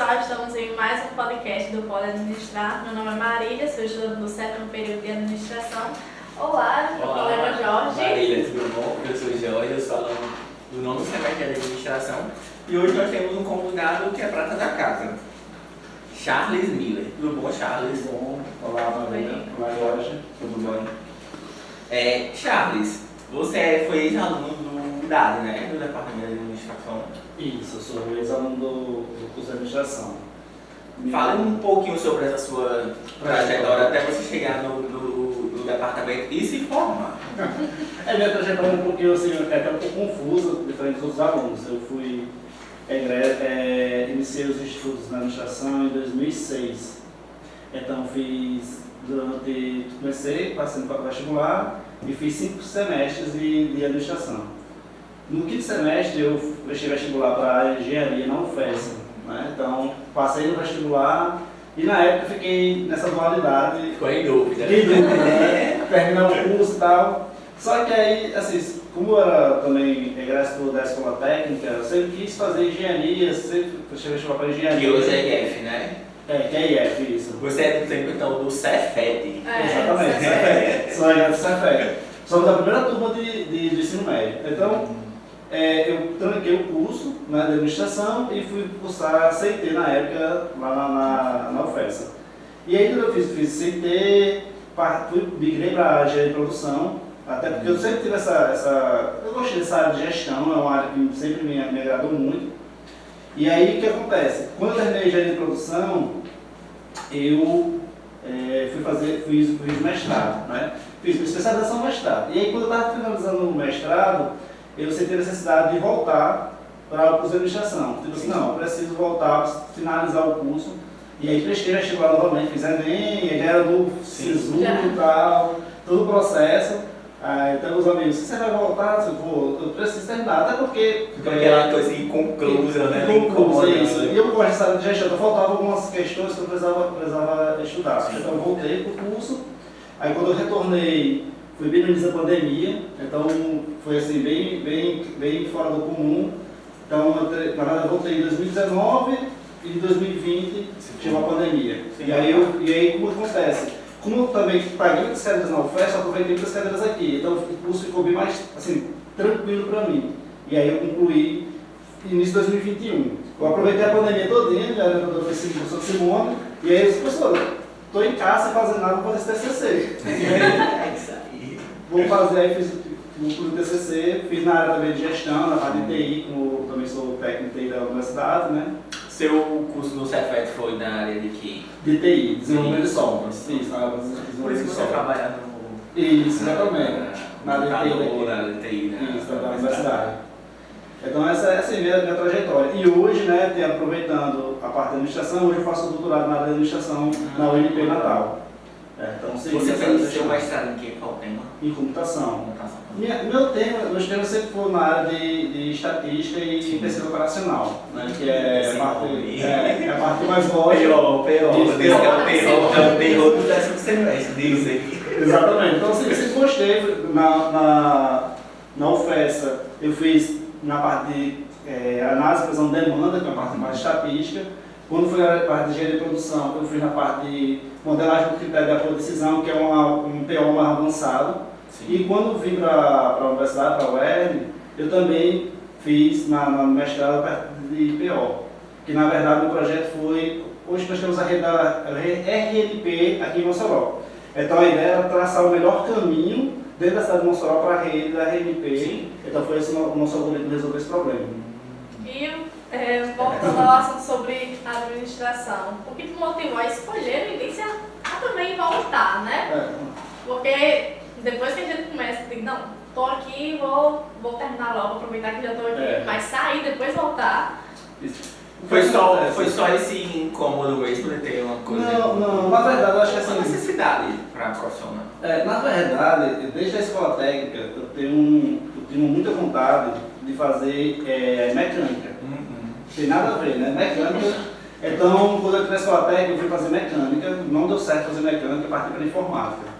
pessoal, estamos em mais um podcast do Pode Administrar. Meu nome é Marília, sou estudante do 7º período de administração. Olá, meu colega Jorge. Marília, tudo bom? Eu sou o Jorge, eu sou aluno do nono semestre de administração e hoje nós temos um convidado que é prata da casa, Charles Miller. Tudo bom, Charles? Tudo bom? Olá, Marília. Olá, Jorge. Tudo bom? Charles, você foi ex-aluno do IDAD, né? Do Departamento de Administração. Isso, eu sou ex-aluno do curso de administração. Fale um pouquinho sobre essa sua trajetória até você chegar no departamento e se formar. Minha trajetória é um pouquinho assim, é até um pouco confusa, diferente dos outros alunos. Eu fui, iniciei os estudos na administração em 2006. Então comecei passando para o vestibular e fiz 5 semestres de administração. No quinto semestre eu prestei vestibular para a engenharia na UFES, né? Então passei no vestibular e na época fiquei nessa dualidade. Ficou em dúvida. Terminar o curso e tal. Só que aí, assim, como eu era também egresso da escola técnica, eu sempre quis fazer engenharia, sempre prestei vestibular para engenharia. Que hoje é IF, né? Que é IF, isso. Você é do tempo então do Cefet. Exatamente, sou egresso do Cefet. Somos a primeira turma de ensino médio. Então, eu tranquei o curso, né, de administração e fui cursar CT na época lá na UFES. E aí quando eu fiz CT, migrei para engenharia de produção, até porque eu sempre tive eu gostei dessa área de gestão, é uma área que sempre me agradou muito. E aí o que acontece? Quando eu terminei engenharia de produção, eu fiz mestrado, né? Fiz especialização no mestrado. E aí quando eu estava finalizando o mestrado, eu senti a necessidade de voltar para o curso de administração. Tipo assim, não, eu preciso voltar, finalizar o curso. E aí prestei vestibular novamente, fiz Enem, ele era do SISU e tal, todo o processo. Então os amigos, se você vai voltar, eu preciso terminar, até porque... Aquela coisa inconclusa, né? Inconclusa, isso. E eu gosto dessa área de gestão, então faltavam algumas questões que eu precisava estudar. Sim. Então eu voltei para o curso, aí quando eu retornei, foi bem no início da pandemia, então foi assim, bem fora do comum. Então, na verdade, eu voltei em 2019 e em 2020 tive a pandemia. Sim. E aí, como acontece? Como eu também paguei muitas cadeiras na UFES, eu aproveitei muitas cadeiras aqui. Então, o curso ficou bem mais assim, tranquilo para mim. E aí eu concluí no início de 2021. Eu aproveitei a pandemia todinha, já era do professor Simone, e aí eu disse, professor, estou em casa sem fazer nada, vou fazer esse TCC. Vou fazer, aí fiz o TCC, fiz na área também de gestão, na parte de TI, como também sou técnico de TI da universidade, né? Seu curso no Cefet foi na área de quê? De TI, desenvolvimento de software. Isso, na área de desenvolvimento de software. Você trabalha no... Isso, exatamente. Na área de TI, né? Isso, da universidade. Então essa é assim, minha trajetória. E hoje, né, aproveitando a parte da administração, hoje eu faço doutorado na área de administração na UNP Natal. Então, você fez seu mestrado em quê? Qual tema? Em computação. Meus temas sempre foram na área de estatística e pesquisa operacional, né, que é a parte mais lógica. É o terror do 10º semestre, dizem. Exatamente. Então, assim, eu sempre gostei. Na UFES, eu fiz na parte de análise e previsão de demanda, que é a parte mais estatística. Quando fui na parte de engenharia de produção, eu fui na parte de modelagem por critério de apoio à decisão, que é um PO mais avançado. Sim. E quando vim para a universidade, para a UERN, eu também fiz na mestrado a parte de PO. Que na verdade o projeto foi... Hoje nós temos a rede da RNP aqui em Mossoró. Então a ideia era traçar o melhor caminho dentro da cidade de Mossoró para a rede da RNP. Sim. Então foi esse o nosso algoritmo resolver esse problema. E voltando ao assunto sobre a administração, o que te motivou a escolher no início a também voltar, né? Porque depois que a gente começa, diz, não, estou aqui, vou terminar logo, aproveitar que já estou aqui, mas sair, depois voltar. Foi só esse incômodo mesmo de ter uma coisa? Não, na verdade eu acho que uma necessidade para profissional. Na verdade, desde a escola técnica, eu tenho muita vontade de fazer mecânica. Tem nada a ver, né? Mecânica. Então, quando eu entrei na escola técnica, eu fui fazer mecânica, não deu certo fazer mecânica, parti para informática.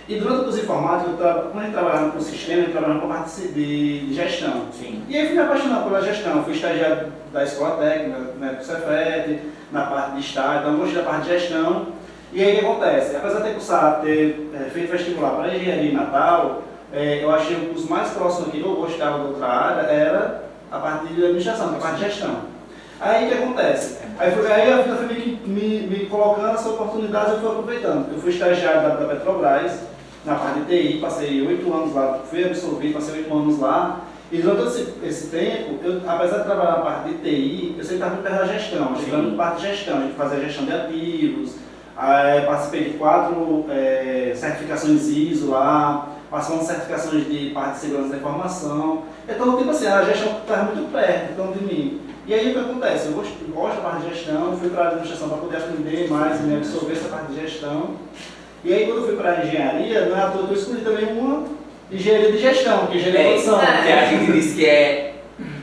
E durante o curso de informática, quando a gente trabalhava com o sistema, eu trabalhava com a parte de gestão. Sim. E aí fui me apaixonado pela gestão, fui estagiário da escola técnica, né, do Cefet, na parte de estágio, então eu gostei da parte de gestão. E aí o que acontece? Apesar de ter feito vestibular para engenharia em Natal, eu achei o curso mais próximo aqui que eu gostava da outra área era a parte de administração, a parte de gestão. Aí o que acontece? Aí a vida foi meio que me colocando essa oportunidade e eu fui aproveitando. Eu fui estagiário da Petrobras, na parte de TI, passei 8 anos lá, fui absorvido, passei 8 anos lá. E durante esse tempo, apesar de trabalhar na parte de TI, eu sempre estava muito perto da gestão, chegando na parte de gestão, a gente fazia gestão de ativos, participei de 4 certificações ISO lá, passando certificações de parte de segurança da informação. Então, tipo assim, a gestão estava muito perto então, de mim. E aí o que acontece? Eu gosto da parte de gestão, fui para a administração para poder aprender mais e me absorver essa parte de gestão. E aí quando eu fui para a engenharia, não é à toa que eu escolhi também uma engenharia de gestão, que é engenharia de produção. Que a gente disse que é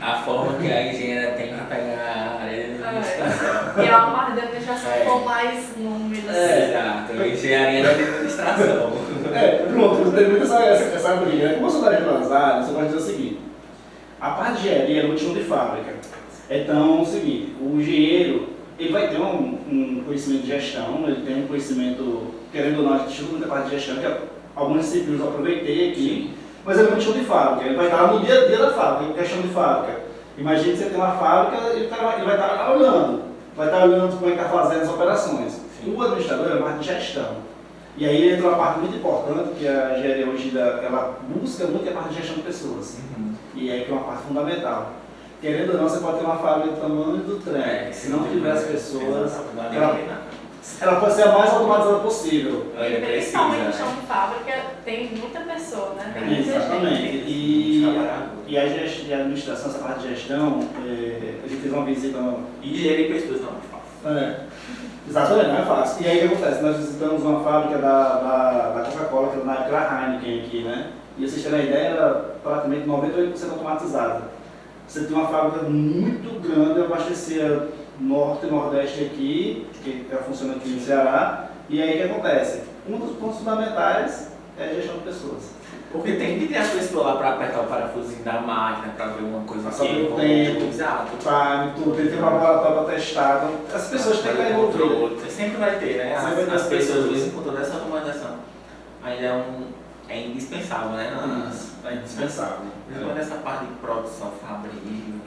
a forma que a engenharia tem para pegar a área de administração. E é uma parte da administração com mais números. Exato, engenharia da administração. Pronto, eu tenho muito essa briga. Como eu sou da área de áreas, você pode dizer o seguinte: a parte de engenharia é muito chão de fábrica. Então, é o seguinte, o engenheiro ele vai ter um conhecimento de gestão, ele tem um conhecimento, querendo ou não, a gente estuda muita parte de gestão, que algumas disciplinas eu aproveitei aqui, mas ele é muito chão de fábrica, ele vai estar no dia a dia da fábrica, que é chão de fábrica. Imagina que você tem uma fábrica e ele vai estar olhando como é que está fazendo as operações. Sim. O administrador é a parte de gestão. E aí entra uma parte muito importante, que a engenharia hoje ela busca muito, que é a parte de gestão de pessoas. E é que é uma parte fundamental. Querendo ou não, você pode ter uma fábrica do tamanho do trem. Se não tiver as pessoas, ela pode ser a mais automatizada possível. E principalmente no chão de fábrica tem muita pessoa, né? Tem muita exatamente. Gente. E a administração, essa parte de gestão, a gente fez uma visita. E gerir pessoas não é fácil. Exatamente, não é fácil. E aí o que acontece? Nós visitamos uma fábrica da Coca-Cola, que na época era a Heineken aqui, né? E vocês terem a ideia, era praticamente 98% automatizada. Você tem uma fábrica muito grande, abastecia norte e nordeste aqui, que funciona aqui no Ceará. E aí o que acontece? Um dos pontos fundamentais é a gestão de pessoas. Porque tem que ter a pessoa lá para apertar o parafusinho da máquina, para ver uma coisa assim. Tem que ter um laboratório para testar. As pessoas têm que estar envolvidas. Sempre vai ter, né? As pessoas usam com toda essa automatização. Ainda é indispensável, né? É indispensável. Principalmente essa parte de produção, fabril,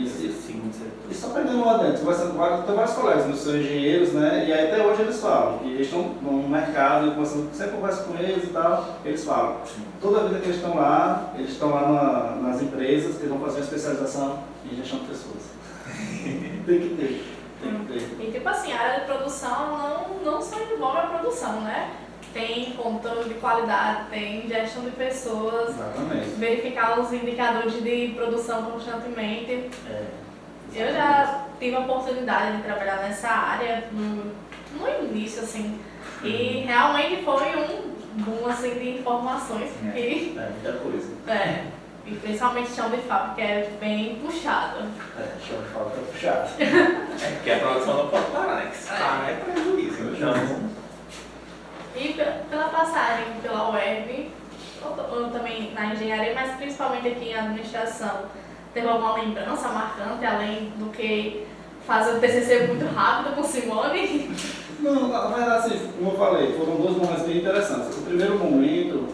segundo setor. E só pegando lá dentro, conversando com vários colegas, meus são engenheiros, né? E aí até hoje eles falam que eles estão no mercado, eu sempre converso com eles e tal, eles falam. Toda a vida que eles estão lá nas empresas, que vão fazer uma especialização em gestão de pessoas. Tem que ter. E tipo assim, a área de produção não só envolve a produção, né? Tem controle de qualidade, tem gestão de pessoas, exatamente. Verificar os indicadores de produção constantemente. Eu já tive a oportunidade de trabalhar nessa área no início, assim, e realmente foi um boom assim, de informações. Muita coisa. E principalmente chão de fábrica, que é bem puxado. Chão de fábrica é puxado. Porque a produção não pode parar, né? Que se parar é prejuízo. Então, e pela passagem pela UERB, ou também na engenharia, mas principalmente aqui em administração, teve alguma lembrança marcante, além do que fazer o TCC muito rápido com Simone? Não, na verdade, assim, como eu falei, foram 2 momentos bem interessantes. O primeiro momento,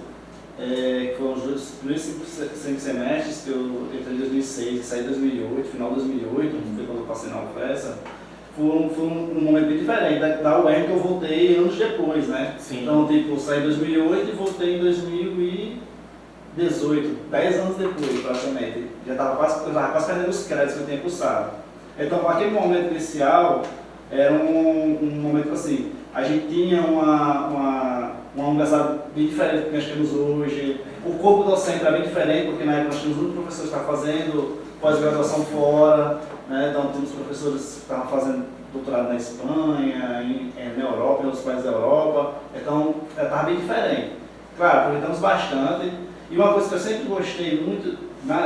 que foram os primeiros 5 semestres, que eu entrei em 2006 e saí em 2008, final de 2008, foi quando eu passei na UFESA. Foi um momento bem diferente da UERN, que eu voltei anos depois, né? Sim. Então, tipo, eu saí em 2008 e voltei em 2018, 10 anos depois, praticamente. Eu estava quase perdendo os créditos que eu tinha cursado. Então, aquele momento inicial, era um momento assim, a gente tinha uma universidade bem diferente do que nós temos hoje. O corpo docente era bem diferente, porque na época nós tínhamos muitos professores que estavam fazendo pós-graduação fora, né? Então tínhamos professores que estavam fazendo doutorado na Espanha, na Europa, em outros países da Europa. Então estava bem diferente. Claro, aproveitamos bastante. E uma coisa que eu sempre gostei muito,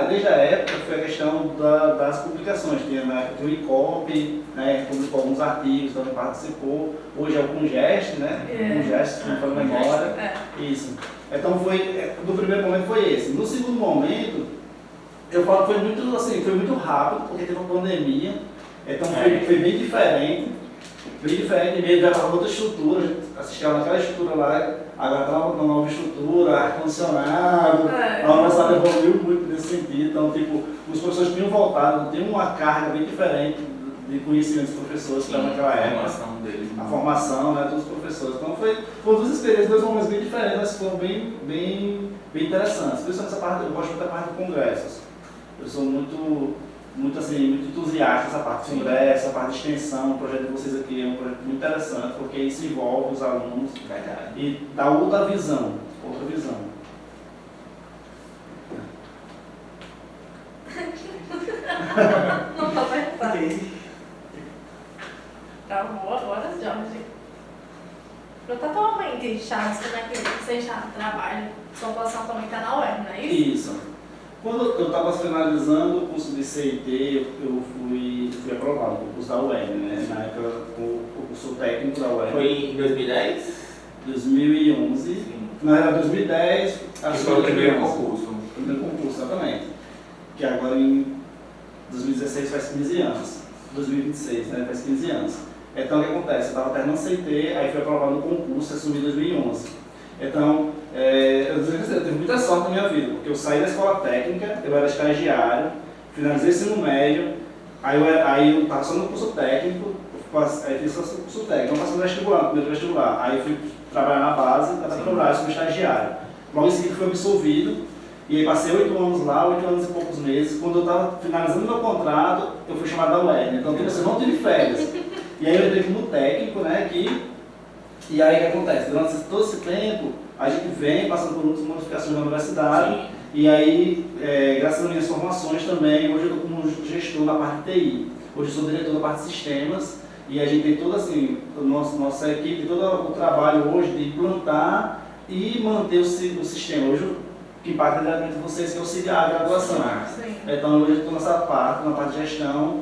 desde a época, foi a questão das publicações. Tinha na época o ICOP, né, que publicou alguns artigos, também participou. Hoje é o Congest, né? Congest, se não for memória. Isso. Então, no primeiro momento foi esse. No segundo momento, eu falo que foi muito rápido, porque teve uma pandemia. Então, foi bem diferente. bem diferente, mesmo vai para outra estrutura, a gente assistia naquela estrutura lá, agora está uma nova estrutura, ar-condicionado, a universidade evoluiu muito nesse sentido, então tipo, os professores tinham voltado, tem uma carga bem diferente de conhecimento dos professores que estavam naquela época, a formação, né, dos professores, então foi duas experiências, dois momentos bem diferentes, mas foram bem interessantes, principalmente essa parte, eu gosto muito da parte de congressos, eu sou muito entusiasta dessa parte de congresso, essa parte de extensão, o projeto de vocês aqui é um projeto muito interessante, porque isso envolve os alunos e dá outra visão. Não tô pensando. Tá boa agora, Jorge. Atualmente, Charles, como é que você está no trabalho? Sua atuação também está na UERN, não é isso? Isso. Quando eu estava finalizando o curso de CIT, eu fui aprovado no curso da UERN, né? Na época, o curso técnico da UERN. Foi em 2010? 2011. Sim. Não, era 2010. Que foi o primeiro concurso. O primeiro concurso, exatamente. Que agora em 2016 faz 15 anos. 2026, né? Faz 15 anos. Então, o que acontece? Eu estava terminando CIT, aí fui aprovado no concurso, assumi em 2011. Então, eu tive muita sorte na minha vida, porque eu saí da escola técnica, eu era estagiário, finalizei o ensino médio, aí eu estava só no curso técnico, aí fiz o curso técnico, então passei no vestibular, primeiro vestibular, aí fui trabalhar na base, da Petrobras como estagiário. Logo em seguida fui absolvido, e aí passei 8 anos lá, 8 anos e poucos meses. Quando eu estava finalizando meu contrato, eu fui chamado da UERN, então eu não tive férias. E aí eu entrei como técnico, né, aqui. E aí o que acontece? Durante todo esse tempo, a gente vem passando por muitas modificações na universidade. Sim. E aí, graças às minhas formações também, hoje eu estou como gestor na parte de TI. Hoje eu sou diretor da parte de sistemas. E a gente tem toda assim, nossa equipe, todo o trabalho hoje de implantar e manter o sistema. Hoje o que impacta diretamente vocês, que é auxiliar a graduação. Sim. Então hoje eu estou nessa parte, na parte de gestão,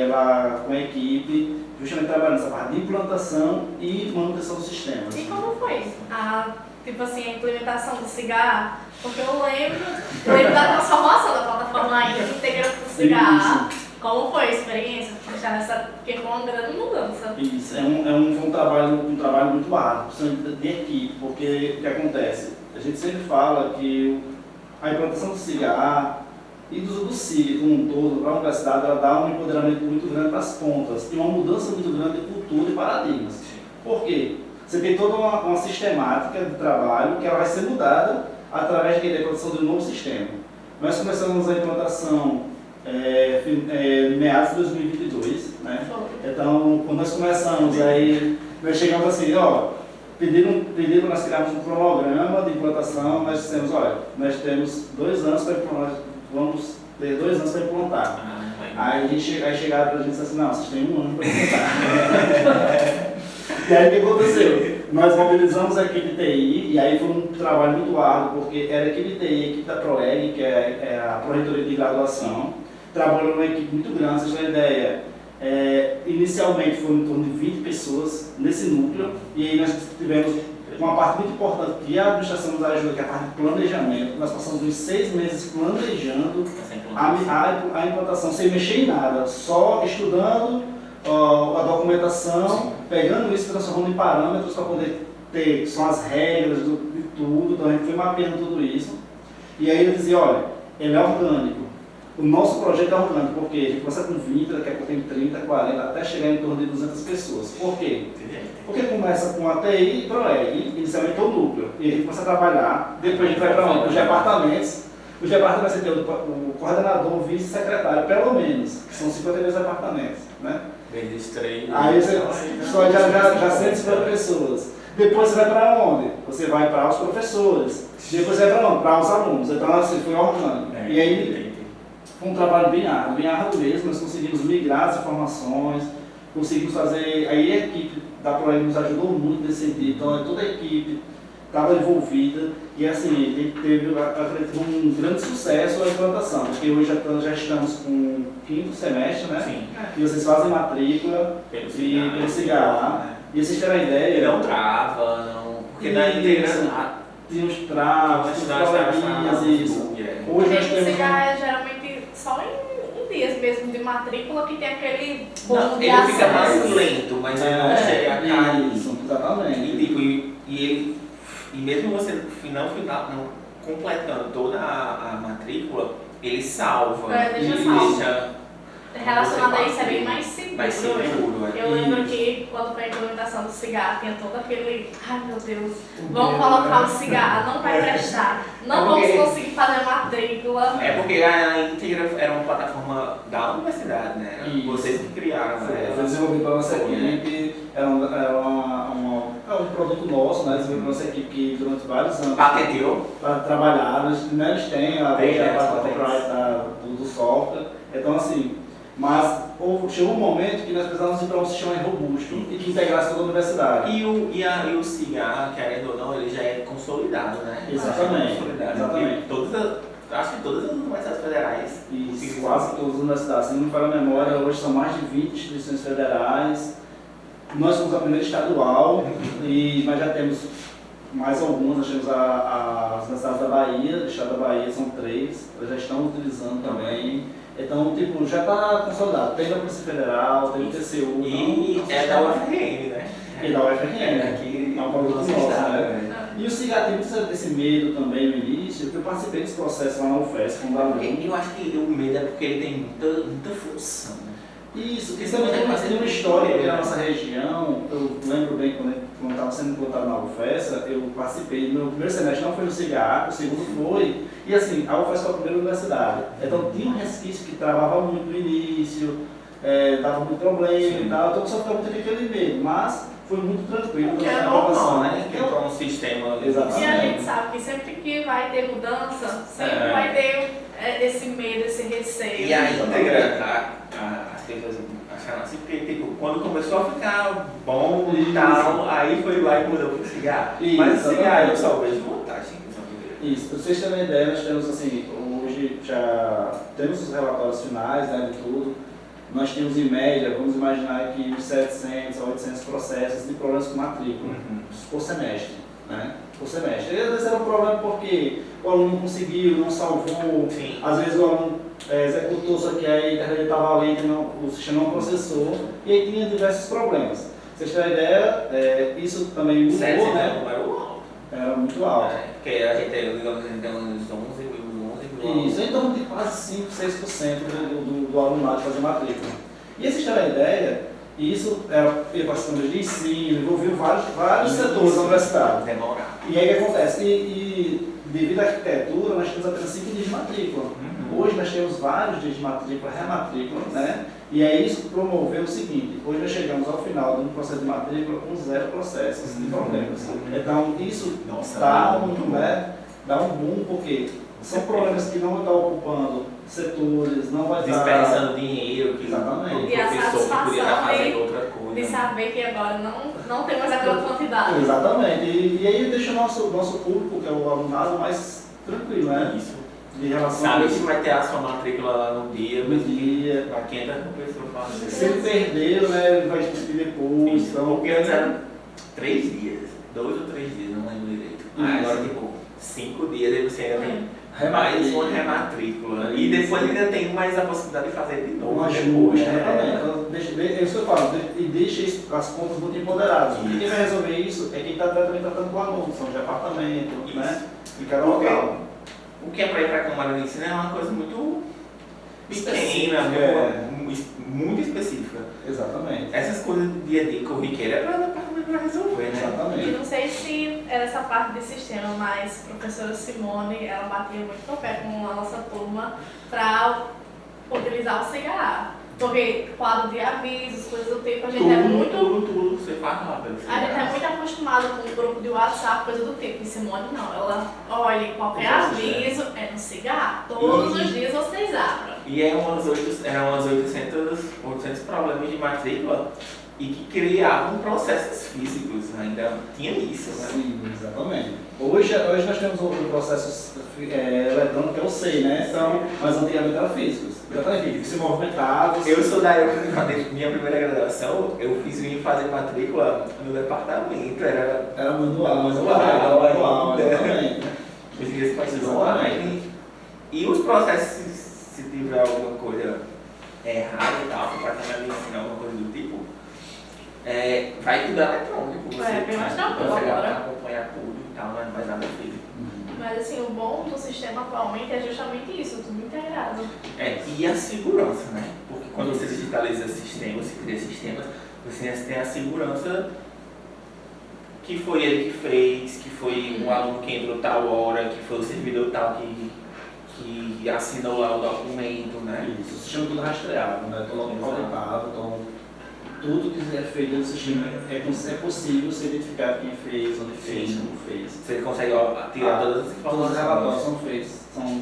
lá com a equipe, justamente trabalhando nessa parte de implantação e manutenção do sistema. E como foi a implementação do cigarro? Porque eu lembro da transformação da plataforma íntegra para o cigarro. Como foi a experiência? Porque foi uma grande mudança. Isso, foi um trabalho muito árduo, principalmente de equipe, porque o que acontece? A gente sempre fala que a implantação do cigarro e do SIG como um todo, para a universidade, ela dá um empoderamento muito grande para as pontas e uma mudança muito grande de cultura e paradigmas. Por quê? Você tem toda uma sistemática de trabalho que ela vai ser mudada através da implantação de um novo sistema. Nós começamos a implantação em meados de 2022, né? Então, quando nós começamos, aí nós chegamos assim, pediram para nós criarmos um cronograma de implantação, nós dissemos, nós temos 2 anos para implantar, vamos ter 2 anos para implantar. Aí chegaram para a gente e disseram assim, não, vocês têm 1 ano para implantar. E aí o que aconteceu? Nós mobilizamos a equipe de TI, e aí foi um trabalho muito árduo, porque era a equipe de TI, a equipe da ProEG, que é a Proreitoria de Graduação, trabalhou numa equipe muito grande, vocês têm uma ideia. Inicialmente foram em torno de 20 pessoas nesse núcleo, e aí nós tivemos uma parte muito importante que a administração nos ajuda, que é a parte de planejamento. Nós passamos uns 6 meses planejando a implantação, sem mexer em nada, só estudando a documentação, sim, pegando isso e transformando em parâmetros para poder ter, que são as regras de tudo. Então a gente foi mapeando tudo isso. E aí ele dizia, ele é orgânico. O nosso projeto é orgânico, porque a gente começa com 20, daqui a pouco tem 30, 40, até chegar em torno de 200 pessoas. Por quê? Porque começa com a TI e ProEG, inicialmente é o núcleo, e a gente começa a trabalhar, depois a gente vai para onde? Os departamentos. Os departamentos vai ter o coordenador, o vice-secretário, pelo menos, que são 52 departamentos, né? Vezes 3. Aí você já 150 pessoas. Depois você vai para onde? Você vai para os professores. Depois você vai para onde? Para os alunos. Então assim, foi orgânico. E aí foi um trabalho bem árduo mesmo. Nós conseguimos migrar as informações, conseguimos fazer. Aí a equipe da ProEG nos ajudou muito nesse sentido. Então toda a equipe estava envolvida e assim, teve um grande sucesso a implantação, porque hoje já estamos com o 5º semestre, né? Sim. E vocês fazem matrícula pelo cigarro. E vocês terem a ideia. E não trava, não. Porque na integração. Tem os travas, os probleminhas e isso. Hoje nós temos. O cigarro é geralmente só em dias mesmo de matrícula que tem aquele Não, de ele fica acesso. mais lento, mas ele não chega a cair. Isso, exatamente. E mesmo você não completando toda a matrícula, ele salva. Deixa Ele salvo. deixa Relacionado a isso é bem mais seguro. mais seguro. Eu lembro que quando foi a implementação do cigarro, tinha todo aquele, ai meu Deus, vamos colocar o cigarro, não vai prestar, não vamos conseguir fazer matrícula. É porque a Integra era uma plataforma da universidade, né? Isso. Vocês que criaram, né? Foi desenvolvido pela nossa equipe, era um produto nosso, né? Desenvolvido pela nossa equipe que durante vários anos Patenteou? trabalharam, eles têm a parte do software, então assim, mas chegou um momento que nós precisávamos ir para um sistema robusto e que integrasse toda a universidade. E o cigarro, querendo ou não, ele já é consolidado, né? Exatamente. Exatamente. Acho que todas as universidades federais. E quase todas as universidades. Se não me falha a memória, hoje são mais de 20 instituições federais. Nós somos a primeira estadual, mas já temos mais algumas. Nós temos as universidades da Bahia, do estado da Bahia, são 3, elas já estão utilizando também. Então, tipo, já está consolidado. Tem da Polícia Federal, tem o TCU. E é da UFRN, né? E da UFRN. Aqui é um produto nosso, né? E o cigarro tem muito esse medo também no início, porque eu participei desse processo lá na UFES, com o aluno. Eu acho que o medo é porque ele tem muita função. Isso, porque também tem uma história aqui na nossa região. Eu lembro bem quando estava sendo implantado na UFES, eu participei. Meu primeiro semestre não foi no cigarro, o segundo foi. E assim, a UFES foi a primeira universidade. Então tinha um resquício que travava muito no início, dava muito problema e tal. Então só ficava muito aquele medo, mas foi muito tranquilo. Porque é normal, né? Que é um sistema. Exatamente. E a gente sabe que sempre que vai ter mudança, sempre vai ter esse medo, esse receio. E a Integra, as pessoas acharam assim, porque tipo, quando começou a ficar bom e tal, aí foi lá e mudou pro cigarro. Mas o cigarro eu só vejo vantagem. Isso, para vocês terem uma ideia, nós temos assim, hoje já temos os relatórios finais, né, de tudo. Nós temos em média, vamos imaginar que uns 700 a 800 processos de problemas com matrícula por semestre, né? Por semestre. E às vezes era um problema porque o aluno não conseguiu, não salvou, às vezes o aluno executou, só que a internet estava lenta, o sistema não processou, e aí tinha diversos problemas. Pra vocês terem uma ideia, isso também mudou, né? Era muito alto. Porque a gente tem uns 11 mil. Isso, então de quase 5, 6% do alunado fazer matrícula. E essa história da ideia, isso era participação de ensino, envolveu vários setores da universidade. Demorado. E aí o que acontece? E devido à arquitetura, nós temos apenas 5 dias de matrícula. Hoje nós temos vários dias de matrícula, rematrícula, né? E aí isso promoveu o seguinte, hoje nós chegamos ao final do processo de matrícula com 0 processos de problemas. Então isso dá um boom, porque são problemas que não estão ocupando setores, não vai estar... Desperdiçando dinheiro, que E a satisfação de saber que agora não tem mais aquela quantidade. Exatamente. E aí deixa o nosso público, que é o alunado, mais tranquilo, né? Isso. De relação sabe que vai ter a sua matrícula lá no dia, para 500 pessoas fazem. Se ele perdeu, né, ele vai discutir depois. Então, porque antes eram 3 dias, 2 ou 3 dias, não lembro direito. Agora, tipo, 5 dias, aí você ainda tem mais uma rematrícula. E depois ainda tem mais a possibilidade de fazer de novo. Um ajuste, então, é isso que eu falo, e deixa as contas muito empoderadas. Porque quem vai resolver isso é quem está tratando com o aluno, são de apartamento, né? E cada local. O que é para ir para a Câmara de Ensino é uma coisa muito pequena, muito específica. Exatamente. Essas coisas do dia a dia corriqueira é para o departamento resolver, né? Exatamente. E não sei se era essa parte de sistema, mas a professora Simone, ela batia muito no pé com a nossa turma para utilizar o cigarro. Porque quadro de avisos, coisas do tipo, a gente tudo, você faz rápido. A gente é muito acostumado com o grupo de WhatsApp, coisa do tipo. E Simone não, ela olha, qualquer aviso é no cigarro, todos os dias vocês abram. E eram umas 800 problemas de matrícula e que criavam processos físicos, ainda tinha isso, né? Sim, exatamente. Hoje nós temos um processo eletrônico que é o SEI, né? Então, mas antigamente era físicos. Exatamente, que se movimentavam. Eu sou da época, minha primeira graduação, eu fiz vir fazer matrícula no departamento, era manual, exatamente. Os dias passados online. E os processos, se tiver alguma coisa errado e tal, se o pai está na medicina, alguma coisa do tipo, vai tudo eletrônico. Você bem mais tranquilo consegue agora. acompanhar tudo e tal, não é mais nada físico. Mas assim, o bom do sistema atualmente é justamente isso, tudo integrado. E a segurança, né? Porque quando você digitaliza sistemas, você cria sistemas, você tem a segurança que foi ele que fez, que foi um aluno que entrou tal hora, que foi o servidor tal que assinou lá o documento, né? Isso, o sistema tudo rastreado, né? Todo conectado, então tudo que é feito no sistema é possível ser identificado quem fez, onde fez, como fez. Você consegue tirar todas as informações. Todos os relatórios são feitos,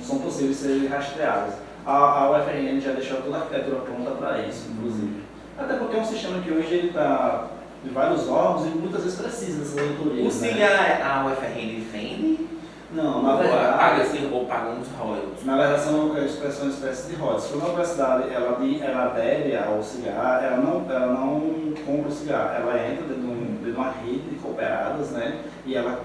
são possíveis de serem rastreados. A UFRN já deixou toda a arquitetura pronta para isso, inclusive. Até porque é um sistema que hoje ele está de vários órgãos e muitas vezes precisa dessas autorias. O SIGA, a UFRN vende? Não, na verdade. Ou paga uns royalties? Na verdade, são uma espécie de royalties. Quando a universidade ela adere ao cigarro, ela não compra o cigarro, ela entra dentro de uma rede de cooperadas, né? E ela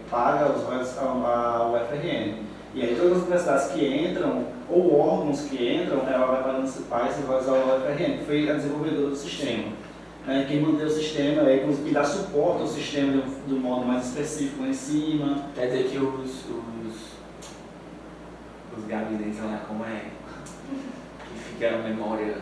paga os royalties à UFRN. E aí todas as universidades que entram, ou órgãos que entram, ela vai pagar esses royalties à UFRN, que foi a desenvolvedora do sistema. Quem mantém o sistema, que dá suporte ao sistema de um modo mais específico lá em cima. Quer dizer que os gabinetes lá, como é? Que fica a memória.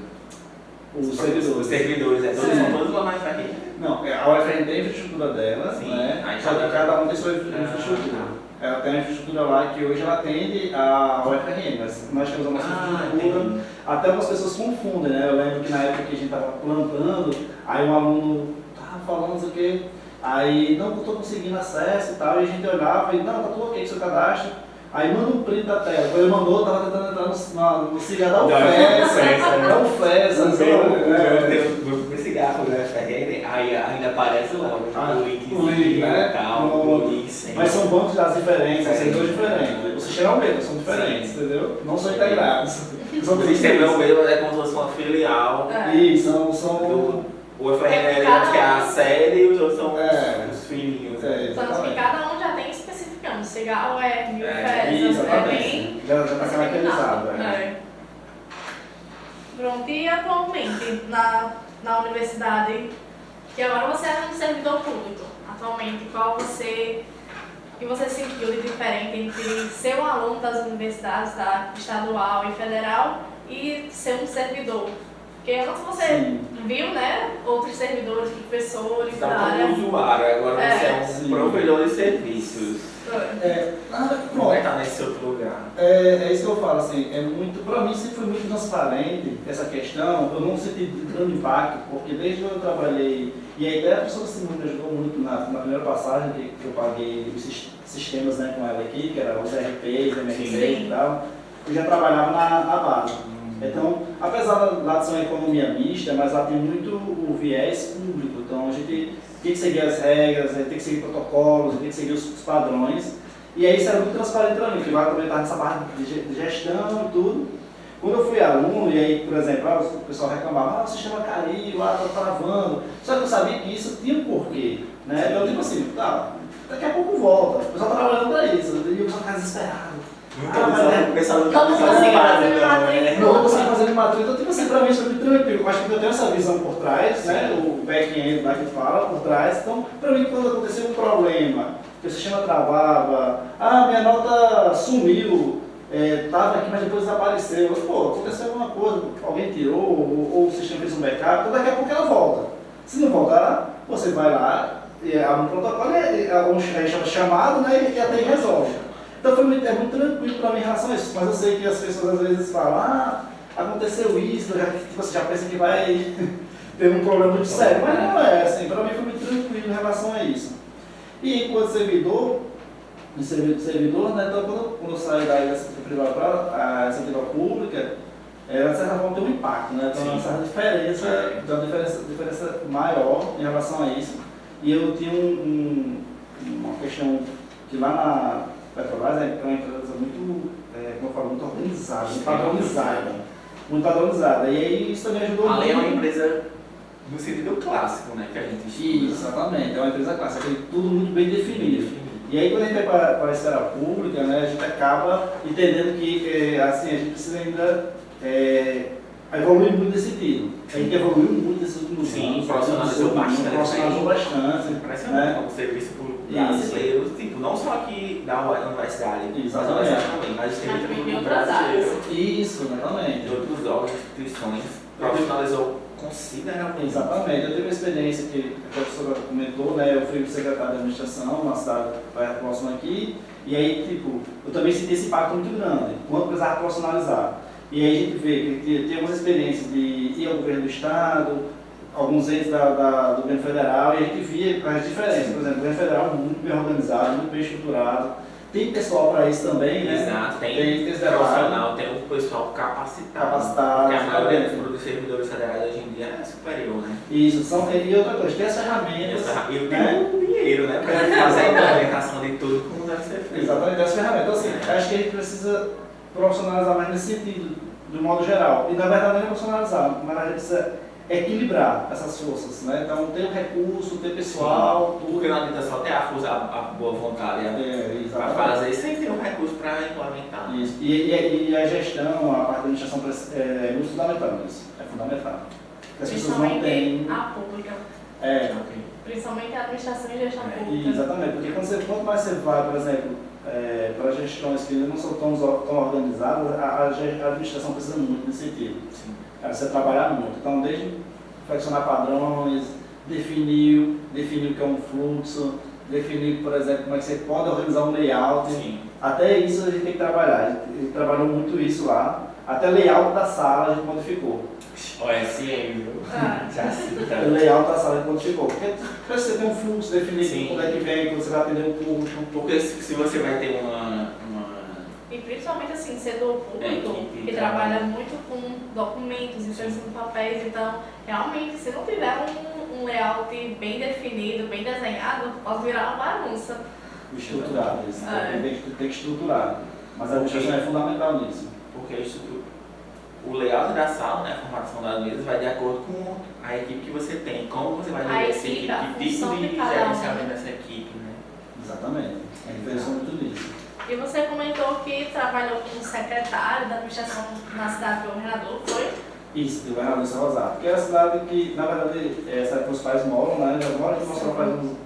Os servidores. Os servidores, são todos lá na UFRN? Não, a UFRN tem a infraestrutura dela, sim, né? Só que cada um tem sua infraestrutura. Ela tem uma infraestrutura lá que hoje ela atende a UFRN, mas nós temos a nossa infraestrutura. Até algumas pessoas confundem, né? Eu lembro que na época que a gente estava plantando, aí um aluno estava falando não sei o quê, aí não estou conseguindo acesso e tal, e a gente olhava e não, tá tudo ok com o seu cadastro. Aí manda um print da tela. Quando ele mandou, eu estava tentando entrar no cigarro da UFES. O cigarro da UFRN, aí ainda aparece lá o link, né? Tal, mas são bancos de dados diferentes, são servidores diferentes. O sistema é o mesmo, são diferentes, entendeu? Não são integrados. O sistema é o mesmo, é como se fosse uma filial. Isso, são o UFRN que é a série e os outros são os filhinhos. Tanto que cada um já tem especificando, cigarro mil exatamente. Já está caracterizado. Pronto, e atualmente na universidade, que agora você é um servidor público, atualmente, que você sentiu de diferente entre ser um aluno das universidades, da estadual e federal, e ser um servidor? Porque antes você viu, né, outros servidores, professores da área. Como usuário, agora você é um provedor de serviços. Não vai estar nesse outro lugar. É isso que eu falo, assim, para mim sempre foi muito transparente essa questão, eu não senti grande impacto, porque desde que eu trabalhei, e a ideia da professora Simone me ajudou muito na primeira passagem que eu paguei os sistemas, né, com ela aqui, que era os RPs, MRPs e tal, eu já trabalhava na base. Então, apesar lá de ser uma economia mista, mas lá tem muito o viés público, então a gente tem que seguir as regras, tem que seguir protocolos, tem que seguir os padrões. E aí isso era muito transparente para mim, porque lá também estava nessa parte de gestão e tudo. Quando eu fui aluno, e aí, por exemplo, o pessoal reclamava, o sistema caiu, está travando. Só que eu sabia que isso tinha um porquê, né? Então, tipo assim, daqui a pouco volta, o pessoal está trabalhando para isso, e o pessoal fica desesperado. O pessoal não está fazer matrícula. Não consegui fazer matrícula, então tipo assim, pra mim isso foi muito tranquilo. Eu acho que eu tenho essa visão por trás, né? O back-end lá que fala por trás. Então, pra mim, quando aconteceu um problema, que o sistema travava, minha nota sumiu, tava aqui, mas depois desapareceu. Eu, pô, aconteceu alguma coisa, alguém tirou, ou o sistema fez um backup, então daqui a pouco ela volta. Se não voltar, você vai lá, abre um protocolo, um chamado, né? E até aí resolve. Então é muito tranquilo para mim em relação a isso, mas eu sei que as pessoas às vezes falam, aconteceu isso, você já pensa que vai ter um problema muito sério, mas não é assim, para mim foi muito tranquilo em relação a isso. E enquanto servidor, né, então quando eu saí da iniciativa privada para a iniciativa pública, de certa forma tem um impacto, né, então uma certa diferença maior em relação a isso. E eu tinha uma questão que lá na Petrobras é uma empresa muito, como eu falo, muito organizada, muito padronizada. E aí isso também ajudou muito. Além é uma empresa no sentido clássico, né, que a gente estuda. Exatamente, é uma empresa clássica, tudo muito bem definido. E aí quando a gente vai para a esfera pública, né, a gente acaba entendendo que assim, a gente precisa ainda evoluiu muito nesse sentido. A gente evoluiu muito nesses últimos anos. Sim, profissionalizou bastante. Impressionante, como serviço público brasileiro, tipo, não só aqui da universidade, mas o serviço público brasileiro. Isso, exatamente. De outros órgãos, instituições, profissionalizou consideravelmente. Exatamente. Eu tive uma experiência que a professora comentou, né? Eu fui secretário de administração numa cidade próxima aqui, e aí, tipo, eu também senti esse impacto muito grande, quanto precisava profissionalizar. E aí a gente vê que tem algumas experiências de ir ao governo do estado, alguns entes do governo federal, e a gente via as diferenças. Por exemplo, o governo federal é muito bem organizado, muito bem estruturado. Tem pessoal para isso também, né? Exato, tem profissional, tem um pessoal capacitado. Porque a maioria dos servidores federais hoje em dia é superior, né? Isso, e outra coisa, tem as ferramentas. E tem o dinheiro, né? Para fazer a implementação de tudo como deve ser feito. Exatamente, tem as ferramentas. Então, assim, acho que a gente precisa profissionalizar mais nesse sentido, de modo geral. E na verdade não é profissionalizar, mas a gente precisa equilibrar essas forças, né? Então ter o recurso, ter pessoal, tudo. Porque não adianta só ter a boa vontade para fazer sem ter o recurso para implementar. Isso. E a gestão, a parte da administração é muito fundamental nisso. É fundamental. As pessoas não têm. A pública. Principalmente a administração e gestão pública. Exatamente, porque quanto mais você vai, por exemplo, para gestões que não são tão organizadas, a administração precisa muito nesse sentido. Sim. Você trabalhar muito. Então, desde flexionar padrões, definir o que é um fluxo, definir, por exemplo, como é que você pode organizar um layout. Sim. Até isso a gente tem que trabalhar. A gente trabalhou muito isso lá. Até o layout da sala a gente modificou. Olha, sim, viu? Já cita. O layout da sala a gente modificou. Porque você tem um fluxo definido, quando é que vem, quando você vai atender um público. Porque se você vai ter E principalmente assim, setor público, que trabalha muito com documentos, impressão de papéis, então realmente se não tiver um layout bem definido, bem desenhado, pode virar uma bagunça. Estruturado, isso. Tem que estruturar. Mas a administração é fundamental nisso. Porque o layout da sala, né, a formação das mesas, vai de acordo com a equipe que você tem, como você vai gerir essa equipe, que tipo de gerenciamento dessa equipe, né? Exatamente. A gente pensou muito nisso. E você comentou que trabalhou como secretário da administração na cidade do governador, foi? Isso, do governador de São Rosário. Que é a cidade que, na verdade, essa que meus pais moram, né? Eu já moro aqui em Mossoró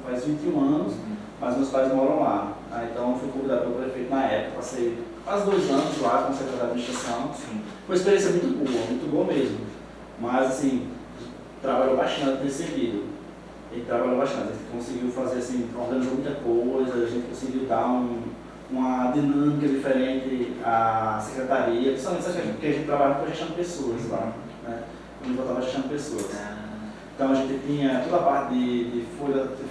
faz 21 anos, mas meus pais moram lá. Então, eu fui convidado pelo prefeito na época, passei quase 2 anos lá como secretário de administração. Sim. Foi uma experiência muito boa mesmo. Mas, assim, trabalhou bastante nesse sentido. Ele trabalhou bastante, a gente conseguiu fazer, assim, organizou muita coisa, a gente conseguiu dar uma dinâmica diferente à secretaria, principalmente porque a gente trabalha com a gestão de pessoas lá, né? A gente voltava a gestão de pessoas. Então a gente tinha toda a parte de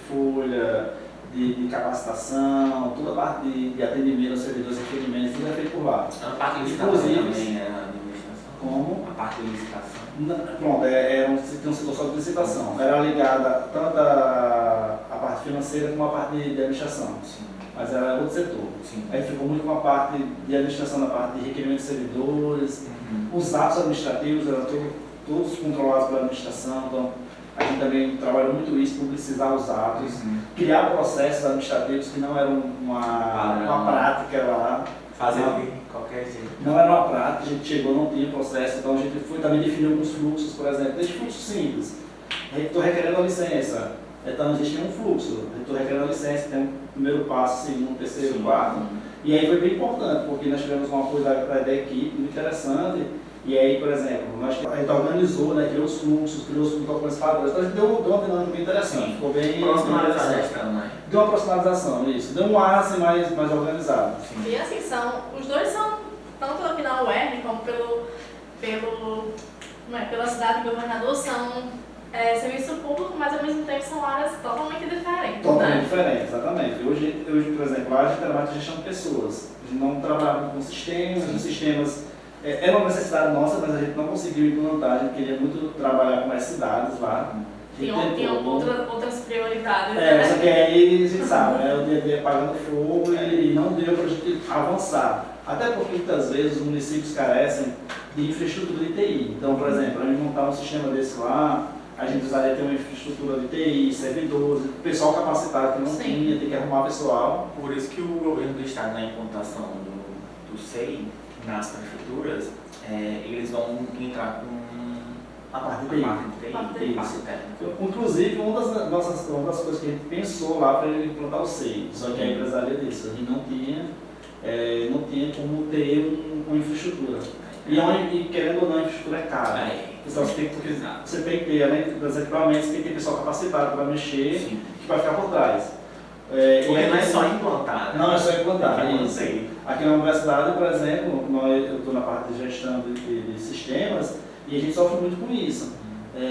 folha, de capacitação, toda a parte de atendimento aos servidores, requerimentos, tudo é feito por lá. A parte de licitação também, né, na administração? Como? A parte de licitação? Pronto, tem um setor só de licitação. Era ligada tanto a parte financeira como a parte de administração. Sim. Mas era outro setor. Sim. Aí ficou muito com a parte de administração, na parte de requerimentos de servidores, os atos administrativos eram todos controlados pela administração, então a gente também trabalhou muito isso, publicizar os atos, criar processos administrativos que não eram uma prática lá. Fazer de qualquer jeito. Não era uma prática, a gente chegou, não tinha processo, então a gente foi também definir alguns fluxos, por exemplo, desde fluxo simples. Estou requerendo a licença. Então existe um fluxo, estou requerendo a licença, tem um primeiro passo, segundo, terceiro, quarto. E aí foi bem importante, porque nós tivemos um apoio da equipe muito interessante. E aí, por exemplo, a gente organizou, né, criou os fluxos, criou os documentos padrões. Então a gente deu uma dinâmica bem interessante. Ficou bem profissionalização, né? Deu uma profissionalização, isso. Deu um ar assim, mais organizado. Sim. E assim, os dois são, tanto aqui na UERN como pela cidade do governador, são serviço público, mas ao mesmo tempo são áreas totalmente diferentes. Totalmente diferentes, exatamente. Hoje, por exemplo, lá a gente trabalha com gestão de pessoas. A gente não trabalha com sistemas, os sistemas é uma necessidade nossa, mas a gente não conseguiu implantar. A gente queria muito trabalhar com as cidades lá. Tinham outras prioridades. Só que aí a gente sabe, né? O dia a dia pagando fogo e não deu para a gente avançar. Até porque muitas vezes os municípios carecem de infraestrutura de TI. Então, por exemplo, para a gente montar um sistema desse lá, a gente precisaria ter uma infraestrutura de TI, servidores, pessoal capacitado que não tinha, tem que arrumar pessoal. Por isso que o governo do estado, na implantação do SEI, nas prefeituras, eles vão entrar com a parte de TI. Inclusive, uma das coisas que a gente pensou lá para implantar o SEI, só que a empresaria disse, a gente não tinha como ter uma infraestrutura. E querendo ou não, a infraestrutura é cara. Então você tem que ter, além dos equipamentos, tem que ter pessoal capacitado para mexer, sim, que vai ficar por trás. Porque não é só implantar, né? Não é só implantar, isso. Aqui na universidade, por exemplo, eu estou na parte de gestão de sistemas e a gente sofre muito com isso.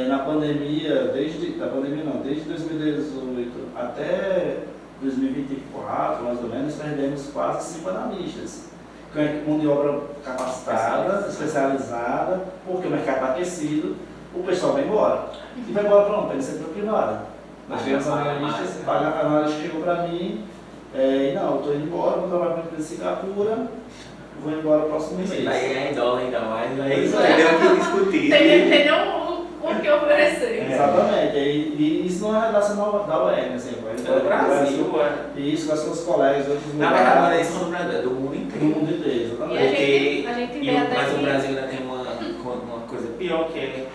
Na pandemia, desde 2018 até 2024, mais ou menos, perdemos quase 5 analistas. Com mão de obra capacitada, especializada, porque o mercado está aquecido, o pessoal vai embora. E vai embora para onde? Para o setor privado. Nós tivemos analistas, a analista chegou para mim, não, estou indo embora, vou trabalhar para uma empresa de Singapura, vou embora no próximo mês. Vai ganhar em dólar ainda mais, aí tem o que discutir. Tem o que oferecer. Exatamente, e isso não é relação da UERN, assim, do Brasil, isso, com os seus colegas de outros lugares. Na verdade, isso do Brasil, do mundo inteiro. Do mundo inteiro, exatamente. Mas o Brasil ainda tem uma coisa pior, que é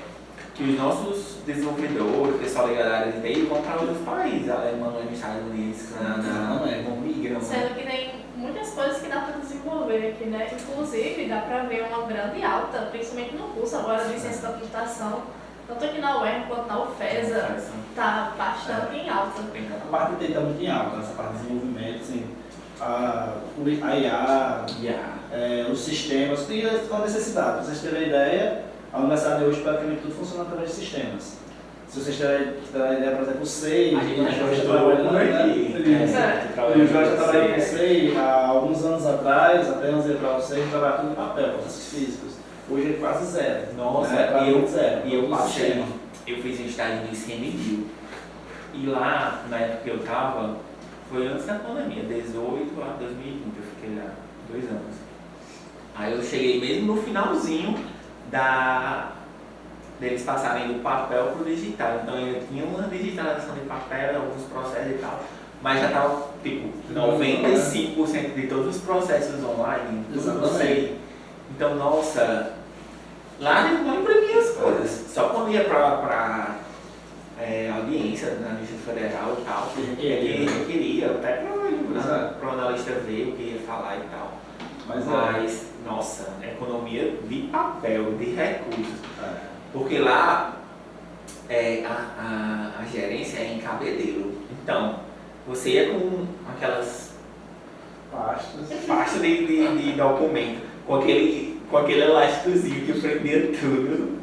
que os nossos desenvolvedores, o pessoal ligado à área de TI, vão para outros países, Alemanha, Estados Unidos, Canadá, vão migram. Sendo que tem muitas coisas que dá para desenvolver aqui, né? Inclusive, dá para ver uma grande alta, principalmente no curso agora de ciência da computação, tanto aqui na UERN quanto na UFESA, está bastante em alta. A parte de TI está muito em alta, essa parte de desenvolvimento, assim, a IA, os sistemas, tem uma necessidade. Para vocês terem ideia, a universidade hoje praticamente tudo funciona através de sistemas. Se vocês terem ideia, por exemplo, o SEI, o Jorge está trabalhando, o Jorge está trabalhando com o SEI há alguns anos atrás, até anos atrás, o SEI trabalha tudo em papel, processos físicos. Hoje é quase zero. Nossa, zero. E eu passei, eu fiz um estágio no ICMBio. E lá, na época que eu estava, foi antes da pandemia, 18 a 2020, eu fiquei lá 2 anos. Aí eu cheguei mesmo no finalzinho deles passarem do papel para o digital. Então eu tinha uma digitalização de papel, alguns processos e tal, mas já estava tipo 95% de todos os processos online, tudo eu sei. Então, nossa, lá eu não imprimia as coisas, só quando ia para audiência na Justiça Federal e tal, ele queria, até para o analista ver o que ia falar e tal. Mas nossa, economia de papel, de recursos. Porque lá a gerência é em Cabedelo. Então, você ia com aquelas pastas de documento, com aquele elásticozinho que prendia tudo.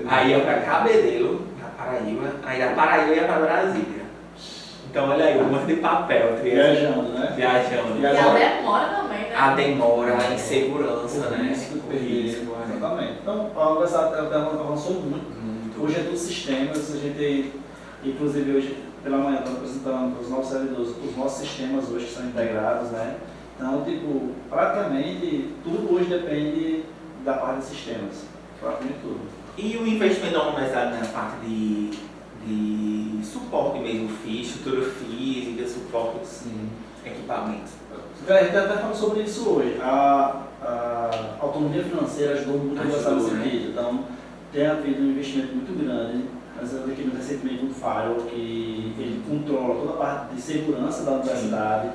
Aí ia para Cabedelo, na Paraíba, aí da Paraíba ia para Brasília. Então, olha aí, um monte de papel. Viajando, né? Viajando. E a demora também, né? A demora, a insegurança, né? O risco, exatamente. Então, a universidade avançou muito. Hoje é tudo sistemas, a gente, inclusive hoje, pela manhã, estamos apresentando para os nossos servidores os nossos sistemas hoje que são integrados, né? Então, tipo, praticamente tudo hoje depende da parte de sistemas. Praticamente tudo. E o investimento da universidade na parte de suporte mesmo, estrutura física, suporte, sim, equipamentos? A gente até falou sobre isso hoje. A autonomia financeira ajudou muito a universidade nesse sentido. Então, tem havido um investimento muito grande. Nós temos aqui recentemente um Firewall que ele controla toda a parte de segurança da universidade.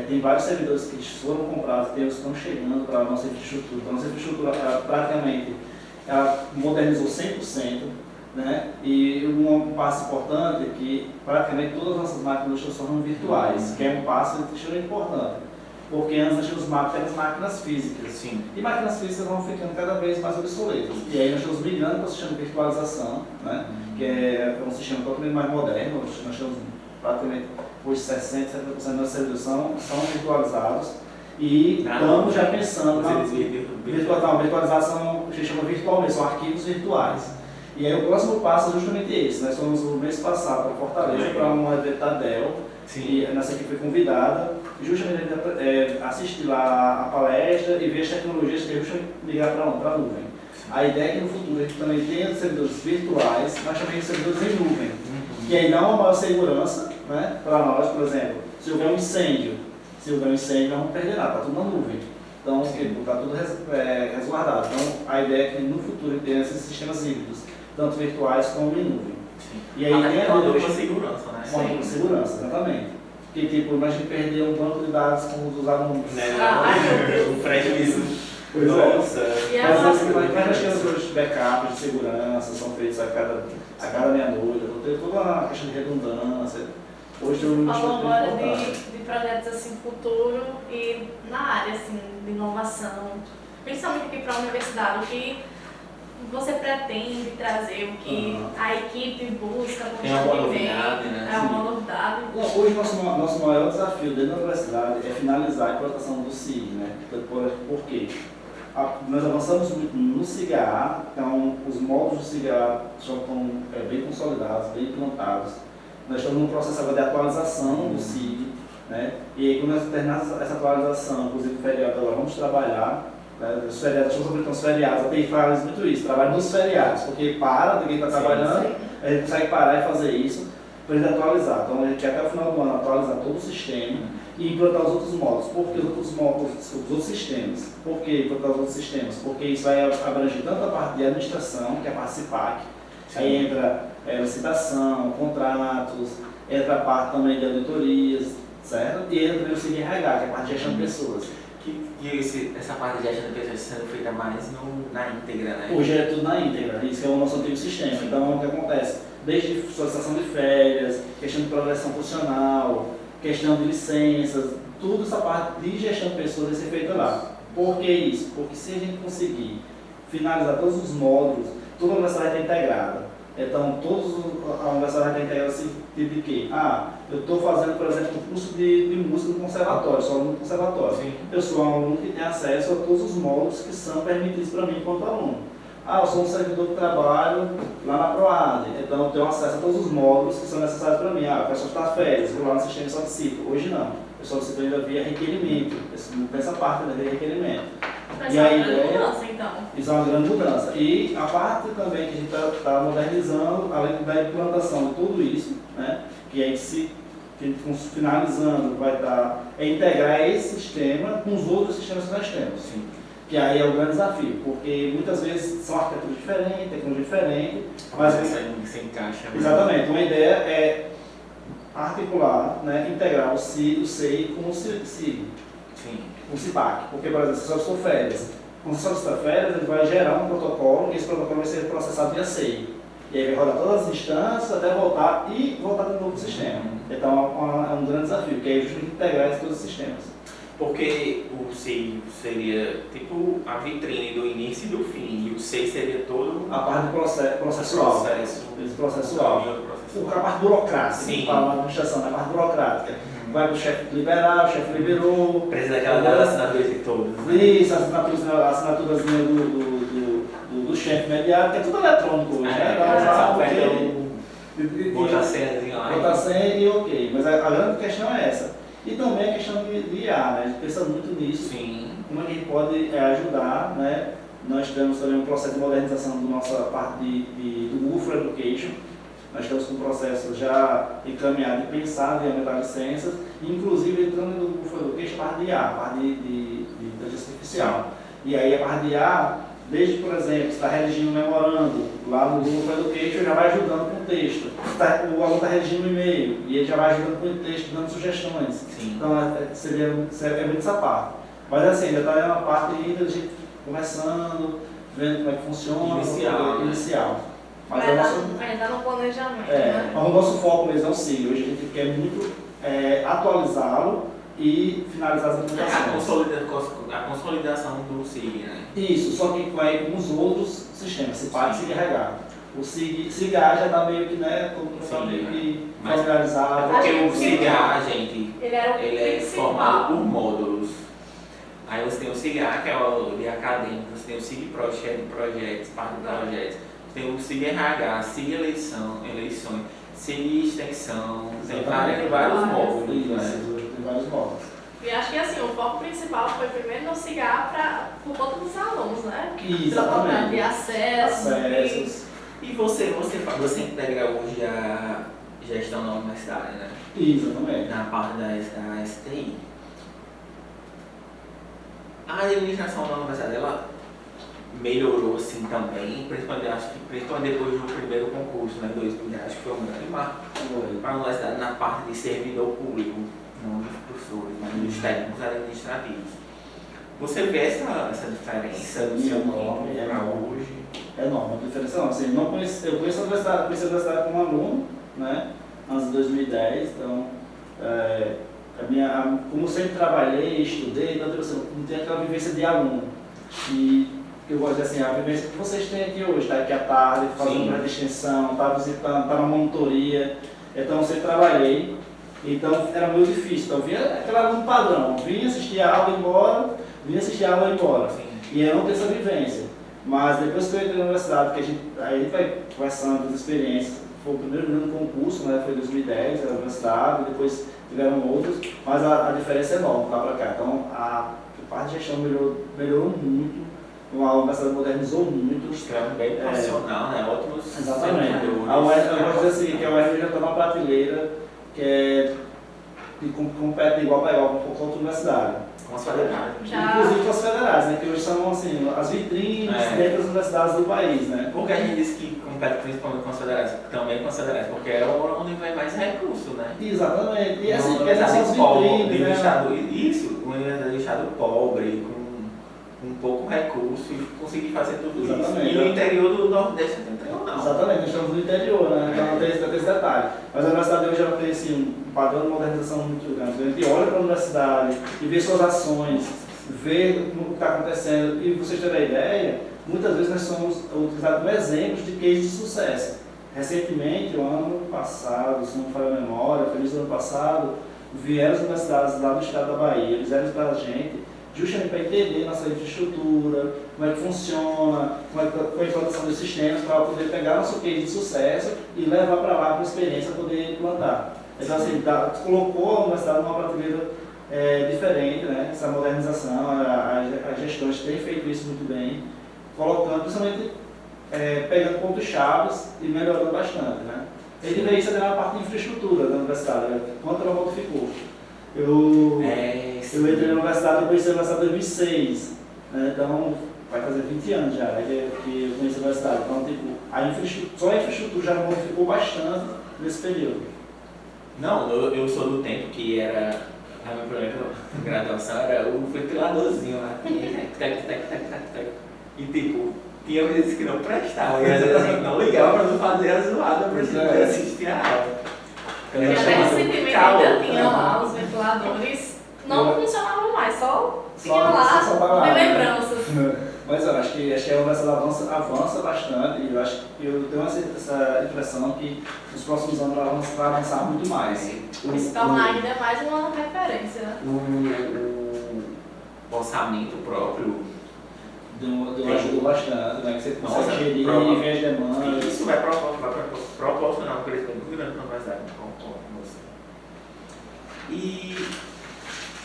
Tem vários servidores que foram comprados, tem os que estão chegando para a nossa infraestrutura. Então, a nossa infraestrutura praticamente modernizou 100%. Né? E um passo importante é que praticamente todas as nossas máquinas se tornam virtuais, que é um passo extremamente importante. Porque antes nós tínhamos máquinas físicas. Sim. E máquinas físicas vão ficando cada vez mais obsoletas. E aí nós estamos migrando para o sistema de virtualização, né? Que é um sistema totalmente mais moderno. Nós temos praticamente hoje 60%, 70% das nossas servidores são virtualizados. E estamos já pensando na virtualização, que a gente chama virtualmente, são arquivos virtuais. E aí o próximo passo é justamente esse. Nós fomos no mês passado para Fortaleza para um evento da Dell. Sim. E nessa equipe foi convidada, justamente assistir lá a palestra e ver as tecnologias que a gente migrar para onde? Para a nuvem. A ideia é que no futuro a gente também tenha servidores virtuais, mas também servidores em nuvem. Que aí dá uma maior segurança, né, para nós, por exemplo. Se houver um incêndio, nós não vamos perder nada, está tudo na nuvem. Então, está tudo resguardado. Então, a ideia é que no futuro tenha esses sistemas híbridos, tanto virtuais como em nuvem. Sim. E aí tem uma dupla segurança, né? Uma dupla segurança, exatamente. Que tipo, imagina perder um banco de dados com os alunos. Né? Meu Deus. Um prejuízo. Pois Nossa. Mas assim, várias questões de backup, de segurança, são feitos a cada meia-noite, tem toda uma questão de redundância. Hoje eu falou agora de projetos assim futuro e na área assim, de inovação, principalmente aqui para a universidade, o que você pretende trazer, o que a equipe busca constantemente, né? É uma novidade. Hoje nosso maior desafio dentro da universidade é finalizar a implantação do SIG, né? Por quê? Nós avançamos muito no SIG-A, então os módulos do SIG-A já estão bem consolidados, bem implantados. Nós estamos num processo agora de atualização do SIG, né? E aí quando nós terminarmos essa atualização, inclusive o feriado, agora vamos trabalhar, né? Os feriados, estamos abrindo os feriados, a TI faz muito isso, trabalha nos feriados, porque ninguém está trabalhando, a gente consegue parar e fazer isso para a gente atualizar. Então a gente quer até o final do ano atualizar todo o sistema e implantar os outros módulos. Por que os outros sistemas? Por que implantar os outros sistemas? Porque isso vai abranger tanto a parte de administração, que é a parte CIPAC, aí entra licitação, contratos, entra a parte também de auditorias, certo? E entra também o SIG-RH, que é a parte de gestão de pessoas. E essa parte de gestão de pessoas sendo feita mais na íntegra, né? Hoje é tudo na íntegra, isso que é o nosso antigo sistema. Então, o que acontece? Desde solicitação de férias, questão de progressão funcional, questão de licenças, tudo essa parte de gestão de pessoas vai ser feita lá. Por que isso? Porque se a gente conseguir finalizar todos os módulos, toda a universidade vai estar integrada. Então, a universidade vai estar integrada assim, de quê? Eu estou fazendo, por exemplo, um curso de música no conservatório, sou aluno do conservatório. Sim. Eu sou um aluno que tem acesso a todos os módulos que são permitidos para mim enquanto aluno. Eu sou um servidor que trabalho lá na PROAD, então eu tenho acesso a todos os módulos que são necessários para mim. Eu quero solicitar férias, vou lá no sistema e solicito. Hoje não, eu solicito ainda via requerimento, essa parte ainda via requerimento. Mas é uma grande mudança, então. Isso é uma grande mudança. E a parte também que a gente está modernizando, além da implantação de tudo isso, né, que a gente finalizando vai estar integrar esse sistema com os outros sistemas que nós temos. Sim. Que aí é o grande desafio, porque muitas vezes são arquiteturas diferentes, tecnologia diferente, mas se encaixa. Exatamente, uma ideia é articular, né, integrar o CI com o SIG, Sim. o CIPAC, porque, por exemplo, se eu solicitar férias, quando você solicitar férias, ele vai gerar um protocolo, e esse protocolo vai ser processado via SEI. E aí vai rodar todas as instâncias até voltar de novo para o sistema. Então é um grande desafio, que é justamente integrar esses todos os sistemas. Porque o SEI seria tipo a vitrine do início e do fim, e o SEI seria todo a parte do processual. A parte burocrática, a administração, a parte burocrática. Vai para o chefe liberar, o chefe liberou. Precisa daquela assinatura de todos. Isso, a assinaturazinha do chefe imediato, que é tudo eletrônico hoje, né? Botar senha lá. Botar senha e ok. Mas a grande questão é essa. E também a questão de IA, né? A gente pensa muito nisso. Sim. Como é que a gente pode ajudar, né? Nós temos também um processo de modernização da nossa parte do Google for Education. Nós estamos com um processo já encaminhado de pensar em aumentar licenças, inclusive entrando no Google for Education, a parte de IA, a parte de inteligência artificial. E aí a parte de IA, desde, por exemplo, você está redigindo um memorando lá no Google for Education, já vai ajudando com o texto. O aluno está redigindo um e-mail e ele já vai ajudando com o texto, dando sugestões. Sim. Então, seria muito essa parte. Mas assim, ainda está na parte ainda de gente conversando, vendo como é que funciona. Inicial. Mas ainda no planejamento, né? Mas o nosso foco mesmo é o SIG. Hoje a gente quer muito atualizá-lo e finalizar as implementações. A consolidação do SIG, né? Isso, só que vai com os outros sistemas, CIPAC e SIG-RH. O SIG-A já está meio que, né, todo mundo está meio que familiarizado. Porque o SIG-A, gente, ele é formado por módulos. Aí você tem o SIG-A, que é o de acadêmico, você tem o SIG-Pro, que é de projetos, parte de projetos. Você tem o SIG-RH, SIG-eleições, SIG-extensão, tem vários módulos. Tem vários módulos. E acho que assim, o foco principal foi primeiro no SIG-A por conta dos alunos, né? Exatamente. De acessos. E você integra hoje a gestão na universidade, né? Exatamente. Na parte da STI. A administração da universidade, ela melhorou assim também, principalmente depois do primeiro concurso, né, em 2000, acho que foi um grande marco para a universidade na parte de servidor público, não dos professores, mas dos técnicos administrativos. Você vê essa diferença do seu tempo para hoje? É enorme, a diferença não. Assim, eu conheço a universidade como aluno, né, antes de 2010, então, como eu sempre trabalhei, estudei, então não tem aquela vivência de aluno. E eu gosto de assim, a vivência que vocês têm aqui hoje, está aqui à tarde, fazendo uma extensão, está visitando, está na monitoria, então eu sempre trabalhei, então era muito difícil. Então eu via aquele aluno padrão, vinha assistir a aula e ia embora, e eu não tenho essa vivência. Mas depois que eu entrei na universidade, que a gente vai conversando das experiências, foi o primeiro ano do concurso, né, foi em 2010, a universidade, depois tiveram outros, mas a diferença é enorme lá para cá. Então a parte de gestão melhorou muito, a universidade modernizou muito. Escreve bem profissional, né? Ótimos. Exatamente. Eu gosto de dizer assim, que a UFRJ já está numa prateleira que compete de igual para igual com qualquer outra universidade. Com as federais. Inclusive com as federais, né? Que hoje são assim, as vitrines dentro das universidades do país, né? Porque a gente diz que compete principalmente com as federais, também com as federais, porque é onde vem mais recurso, né? Exatamente. E assim, porque são as vitrines, né? Uma universidade do estado pobre, com pouco recurso, e conseguir fazer tudo Exatamente. isso. E no interior do Nordeste não tem não. Exatamente, nós estamos no interior, né? Então tem esse detalhe. Mas a universidade hoje já tem assim, um padrão de modernização muito grande. A gente olha para a universidade e vê suas ações, vê o que está acontecendo. E vocês terem a ideia, muitas vezes nós somos utilizados como exemplos de cases de sucesso. Recentemente, o ano passado, se não me falha a memória, feliz do ano passado, vieram as universidades lá do estado da Bahia, eles vieram para a gente justamente para entender nossa infraestrutura, como é que funciona, como é que a implantação dos sistemas, para poder pegar nosso case de sucesso e levar para lá com experiência para poder implantar. Então, assim, colocou a universidade numa prateleira diferente, né? Essa modernização, as gestões têm feito isso muito bem, colocando, principalmente, pegando pontos chaves e melhorando bastante, né? A gente vê isso na parte de infraestrutura da universidade, né? Quanto ela modificou. Eu entrei na universidade, eu conheci a universidade em 2006, né? Então vai fazer 20 anos já, né, que eu conheci a universidade. Então, tipo, só a infraestrutura já modificou bastante nesse período. Não, eu sou do tempo que era, a minha primeira graduação era o ventiladorzinho lá, e tipo, tinha vezes que não prestava, e às vezes a gente não ligava para não fazer a zoada para a gente assistir a aula. E recentemente ainda tinha lá os ventiladores, não funcionavam mais, só tinha lá de lembranças. Mas eu acho que a universidade avança bastante e eu tenho essa impressão que nos próximos anos ela vai avançar muito mais. E se tornar ainda mais uma referência, né? O orçamento próprio ajudou bastante, né? Que você consegue gerir e ver as demandas. Isso vai proporcionar um crescimento muito grande para a universidade, concordo com você. E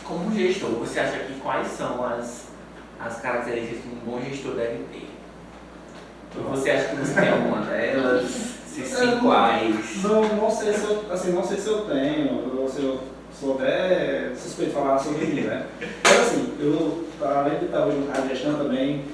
como gestor, você acha que quais são as características que um bom gestor deve ter? Você acha que você tem alguma delas? Se sim, quais? Não sei se eu tenho, ou se eu sou até suspeito de falar sobre isso, né? Mas assim, eu, além de estar hoje no cargo de gestão, também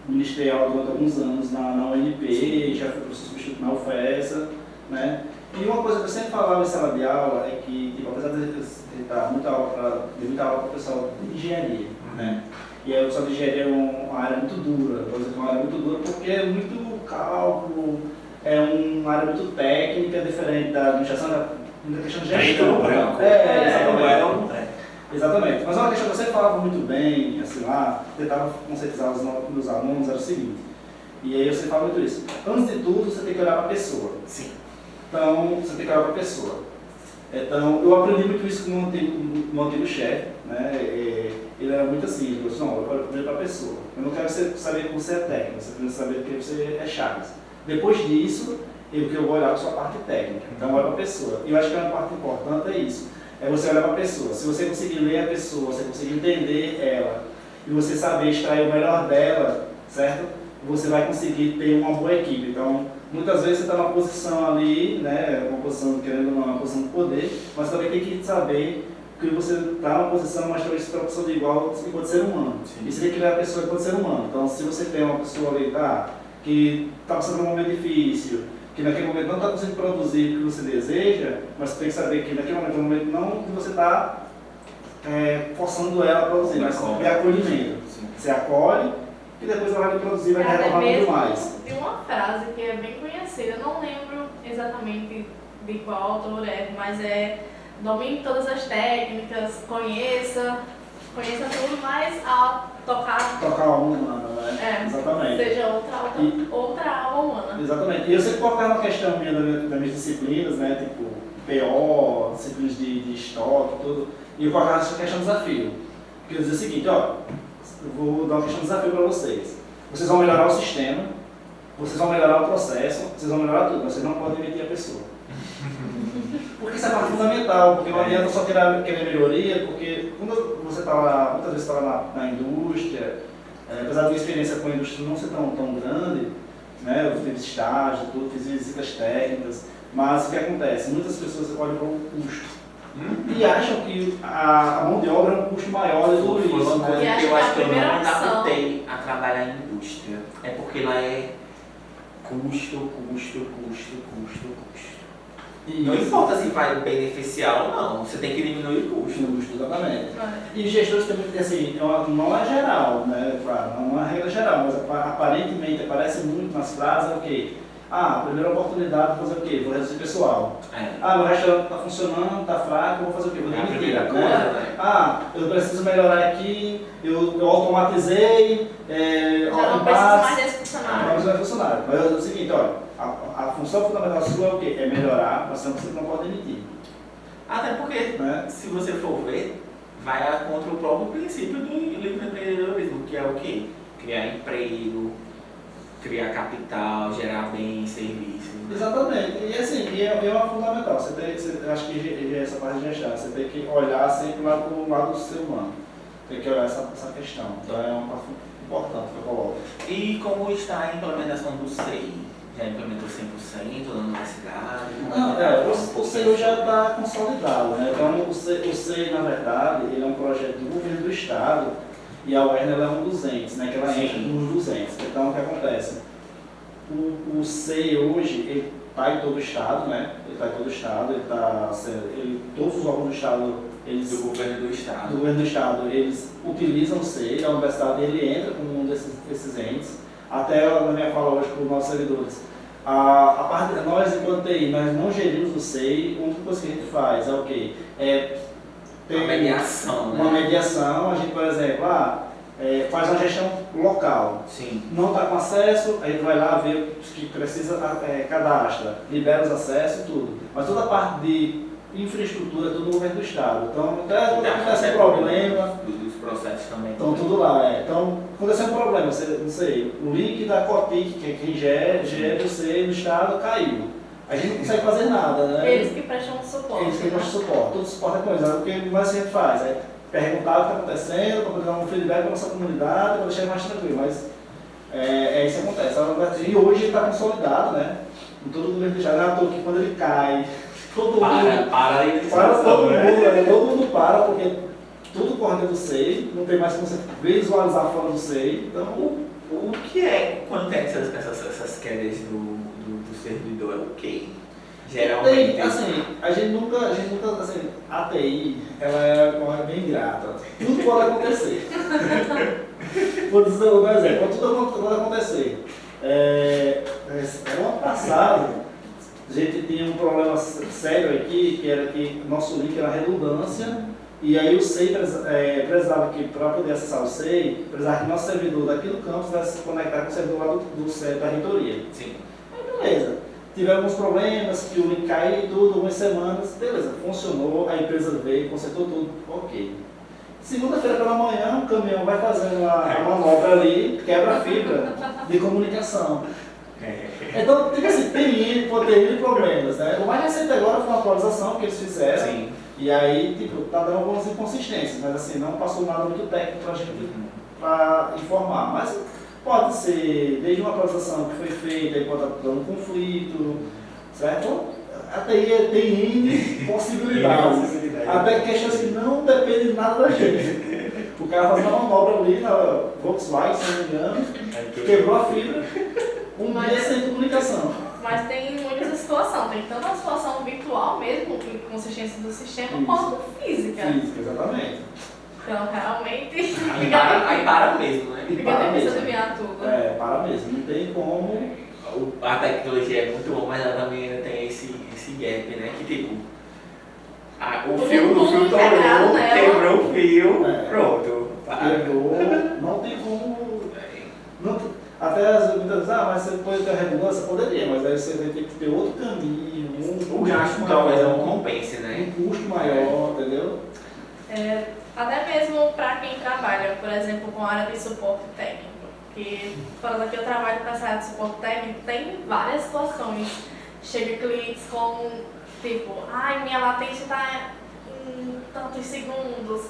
ministrei aula durante alguns anos na UNP, já fui professor substituto na UFESA, né? E uma coisa que eu sempre falava em sala de aula é que, tipo, apesar de eu dar muita aula para o pessoal de engenharia, né? E aí o pessoal de engenharia é uma área muito dura, por exemplo, uma área muito dura porque é muito cálculo, é uma área muito técnica, diferente da administração, da questão de gestão. Exatamente. Mas uma questão que eu sempre falava muito bem, assim lá, tentava conscientizar os meus alunos, era o seguinte, e aí eu sempre falo muito isso. Antes de tudo, você tem que olhar para a pessoa. Sim. Então, você tem que olhar para a pessoa. Então, eu aprendi muito isso com o meu antigo chefe, né? Ele era muito assim, ele falou assim, não, eu olho primeiro para a pessoa. Eu não quero saber que você é técnico, você precisa saber que você é Chaves. Depois disso, eu vou olhar para a sua parte técnica. Então, olha para a pessoa. E eu acho que uma parte importante é isso. É você olhar para a pessoa. Se você conseguir ler a pessoa, você conseguir entender ela, e você saber extrair o melhor dela, certo? Você vai conseguir ter uma boa equipe. Então, muitas vezes você está numa posição ali, né, uma posição, querendo uma posição de poder, mas também tem que saber porque você está numa posição, mas talvez você está posição de igual enquanto ser humano. Sim. E você tem que criar a pessoa enquanto ser humano. Então, se você tem uma pessoa ali que está passando por um momento difícil, que naquele momento não está conseguindo produzir o que você deseja, mas você tem que saber que naquele momento é um momento não que você está forçando ela a produzir, mas é acolhimento. Sim. Você acolhe e depois ela vai produzir e vai retornar muito mais. Tem uma frase que é bem conhecida, eu não lembro exatamente de qual autor mas domine todas as técnicas, conheça tudo, mas a tocar a alma humana, né? Exatamente. Seja outra alma humana. Exatamente. E eu sempre colocar uma questão minha das minhas disciplinas, né? Tipo PO, disciplinas de estoque, tudo. E eu colocar essa questão de desafio. Porque eu dizer o seguinte, ó, eu vou dar uma questão de desafio para vocês. Vocês vão melhorar o sistema, vocês vão melhorar o processo, vocês vão melhorar tudo, mas vocês não podem demitir a pessoa. Porque isso é parte fundamental, porque não adianta só querer melhoria, porque quando você está lá, muitas vezes está lá na indústria, apesar da minha experiência com a indústria não ser tão grande, né, eu fiz estágio, tudo, fiz visitas técnicas, mas o que acontece? Muitas pessoas olham para o custo. E acham que a mão de obra é um custo maior de tudo isso. Uma coisa que eu acho que eu não me adaptei a trabalhar em indústria, é porque lá é custo. Não importa se vai beneficiar ou não, você tem que diminuir o custo. Exatamente. E gestores também, assim, não é geral, né? Claro, não é uma regra geral, mas aparentemente aparece muito nas frases, ok. Primeira oportunidade, vou fazer o quê? Vou reduzir pessoal. Meu restaurante está funcionando, está fraco, vou fazer o quê? Vou demitir. Primeira coisa, né? Eu preciso melhorar aqui, eu automatizei, já não preciso mais desse funcionário. Não preciso mais funcionário. Mas é o seguinte, olha, a função fundamental sua é o quê? É melhorar, mas você não pode demitir. Até porque, se você for ver, vai contra o próprio princípio do livre empreendedorismo, que é o quê? Criar emprego, criar capital, gerar bens, serviços. Exatamente. E assim, é uma fundamental. Acho que essa parte de gestão, você tem que olhar sempre lá do lado do ser humano. Tem que olhar essa questão. Então é uma parte importante que eu coloco. E como está a implementação do SEI? Já implementou 100% na universidade? O SEI já está consolidado, né? Então o SEI, na verdade, ele é um projeto do governo do estado e a UERN é um dos entes, né? Que ela entra nos 200. Então o que acontece? O SEI hoje, ele está em todo o estado, né? Ele está em todo o estado, todos os órgãos do estado, do governo do estado, eles utilizam o SEI, a universidade ele entra como um desses entes. Até na minha fala hoje com os nossos servidores, nós enquanto TI, nós não gerimos o SEI, a única coisa que a gente faz é o quê? Tem uma mediação, né? Uma mediação, a gente, por exemplo, faz uma gestão local. Sim. Não está com acesso, a gente vai lá ver os que precisa, cadastra, libera os acessos e tudo. Mas toda a parte de infraestrutura é tudo no governo do estado. Então, até quando acontece um problema, os processos também. Estão tudo lá, Então, aconteceu um problema, não sei, o link da Cotic, que é quem gera o SEI no estado, caiu. A gente não consegue fazer nada, né? Eles que prestam suporte. Eles que prestam suporte. Todo suporte é coisa. O que mais a gente faz? É perguntar o que está acontecendo, para poder dar um feedback para a nossa comunidade, para deixar mais tranquilo. Mas isso que acontece. E hoje ele está consolidado, né? Em todo o governo do estado. Não é à toa que quando ele cai, todo mundo para, porque tudo corre dentro do SEI, não tem mais como você visualizar fora do SEI. Então, o que é quando tem essas quedas do servidor? É o quê? Geralmente. A gente nunca, assim, a TI, ela é bem grata. Tudo pode acontecer. Vou dizer um exemplo, tudo pode acontecer. No ano passado, a gente tinha um problema sério aqui, que era que nosso link era redundância, e aí o SEI precisava que, para poder acessar o SEI, precisava que o nosso servidor daqui do campus se conectar com o servidor lá do SEI da reitoria. Sim. Aí beleza. Tivemos alguns problemas, que o link caiu e tudo, algumas semanas, beleza, funcionou, a empresa veio, consertou tudo, ok. Segunda-feira pela manhã, o caminhão vai fazendo a manobra ali, quebra a fibra de comunicação. Então, tipo assim, tem problemas, né? O mais recente agora foi uma atualização que eles fizeram. Sim. E aí, tipo, tá dando algumas inconsistências, mas assim, não passou nada muito técnico pra gente informar. Mas pode ser desde uma atualização que foi feita e pode estar dando um conflito, certo? Até aí tem possibilidades. Até questões que não dependem nada da gente. O cara faz uma manobra ali na Volkswagen, se não me engano, quebrou a fibra, um dia sem comunicação. Mas tem muitas situações, tem tanto a situação virtual mesmo, com consistência do sistema, quanto física. Física, exatamente. Então, realmente, Aí para mesmo, né? fica difícil adivinhar tudo. Para mesmo. Não tem como. A tecnologia é muito boa, mas ela também ainda tem esse gap, né? Que tipo, o fio torou, né? quebrou o fio, pronto. Quebrou, não tem como. Até muitas vezes, mas você pode ter a redundância, poderia, mas aí você vai ter que ter outro caminho, um gasto talvez não compense, né? Um custo maior, entendeu? Até mesmo para quem trabalha, por exemplo, com a área de suporte técnico. Porque, falando aqui, eu trabalho com essa área de suporte técnico, tem várias situações. Chega clientes com, tipo, minha latência está em tantos segundos.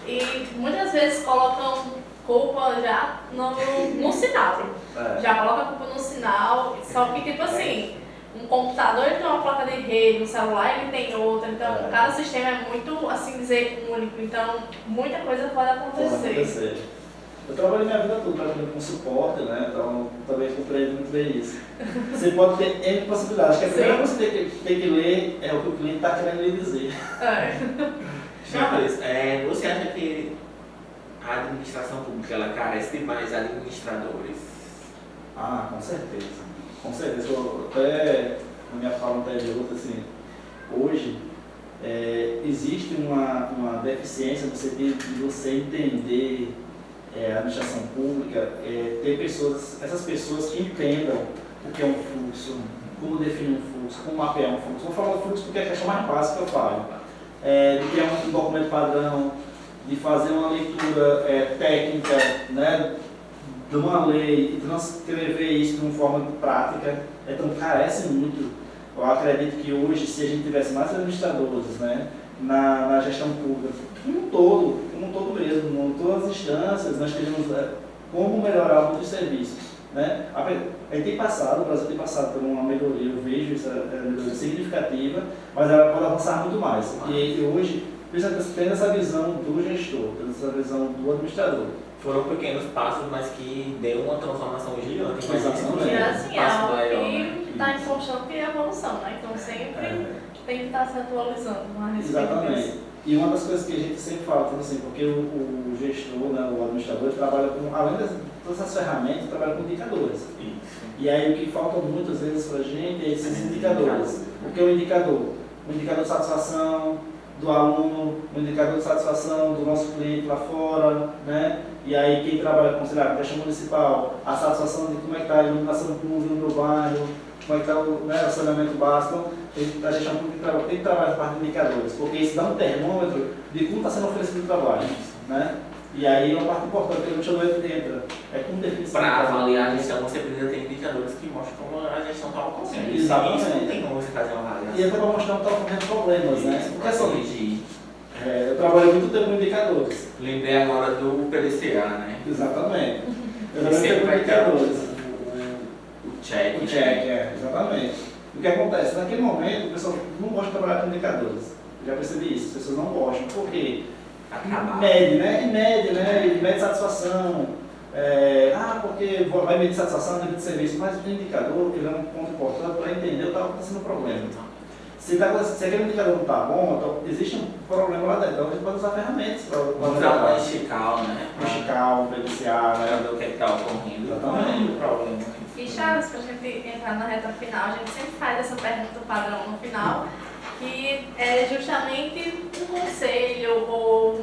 E muitas vezes colocam culpa já no sinal. Já coloca a culpa no sinal, só que, tipo assim, um computador ele tem uma placa de rede, um celular ele tem outra, então cada sistema é muito, assim dizer, único. Então, muita coisa pode acontecer. Eu trabalhei minha vida toda trabalhando com suporte, né? Então também compreendo muito bem isso. Você pode ter N possibilidades. A primeira coisa que você tem que ler é o que o cliente está querendo lhe dizer. Você acha que a administração pública ela carece de mais administradores? Com certeza. Com certeza. Até na minha fala anterior, assim, hoje existe uma deficiência no sentido de você entender a administração pública, ter essas pessoas que entendam o que é um fluxo, como definir um fluxo, como mapear um fluxo. Vou falar do fluxo porque é a questão mais básica que eu falo. De criar um documento padrão, de fazer uma leitura técnica, né, de uma lei e transcrever isso de uma forma prática. Então carece muito. Eu acredito que hoje, se a gente tivesse mais administradores, né, na gestão pública, como um todo mesmo, em todas as instâncias, nós teríamos como melhorar muitos serviços. Né? A gente tem passado, o Brasil tem passado por uma melhoria, eu vejo essa melhoria significativa, mas ela pode avançar muito mais. Porque hoje, tendo essa visão do gestor, tendo essa visão do administrador. Foram pequenos passos, mas que deu uma transformação gigante. Exatamente. Assim, é algo que está em constante evolução, né? Então sempre tem que estar se atualizando. Exatamente. E uma das coisas que a gente sempre fala, assim, porque o gestor, né, o administrador, ele trabalha com, além de todas as ferramentas, trabalha com indicadores. Isso. E aí o que falta muitas vezes para a gente é esses indicadores. O que é um indicador? Um indicador de satisfação do aluno, um indicador de satisfação do nosso cliente lá fora, né? E aí quem trabalha com, sei lá, gestão municipal, a satisfação de como é que está a iluminação pública no meu bairro, como é que está o saneamento básico. Então, a gestão pública tem que trabalhar a parte de indicadores, porque isso dá um termômetro de como está sendo oferecido o trabalho, né? E aí é uma parte importante que a gente não entra, como definir. Para avaliar a gestão, você precisa ter indicadores que mostram como a gestão está ocorrendo. Exatamente. Isso não tem como você fazer uma avaliação. E até para mostrar que está ocorrendo problemas, né? Porque corrigir. Eu trabalhei muito tempo com indicadores. Lembrei agora do PDCA, né? Exatamente. Eu trabalhei sempre com indicadores. O check. O check, exatamente. O que acontece? Naquele momento, o pessoal não gosta de trabalhar com indicadores. Eu já percebi isso, as pessoas não gostam. Por quê? Mede, né? Mede satisfação. Porque vai medir satisfação, medir serviço. Mas o indicador, ele é um ponto importante para entender o que está acontecendo no problema. Se aquele indicador não está bom, então existe um problema lá dentro. Então a gente pode usar ferramentas para usar o Chical, né? O Chical, o PDCA, né? Para ver o que está ocorrendo. Exatamente. O problema. E Charles, para a gente entrar na reta final, a gente sempre faz essa pergunta padrão no final, que é justamente um conselho ou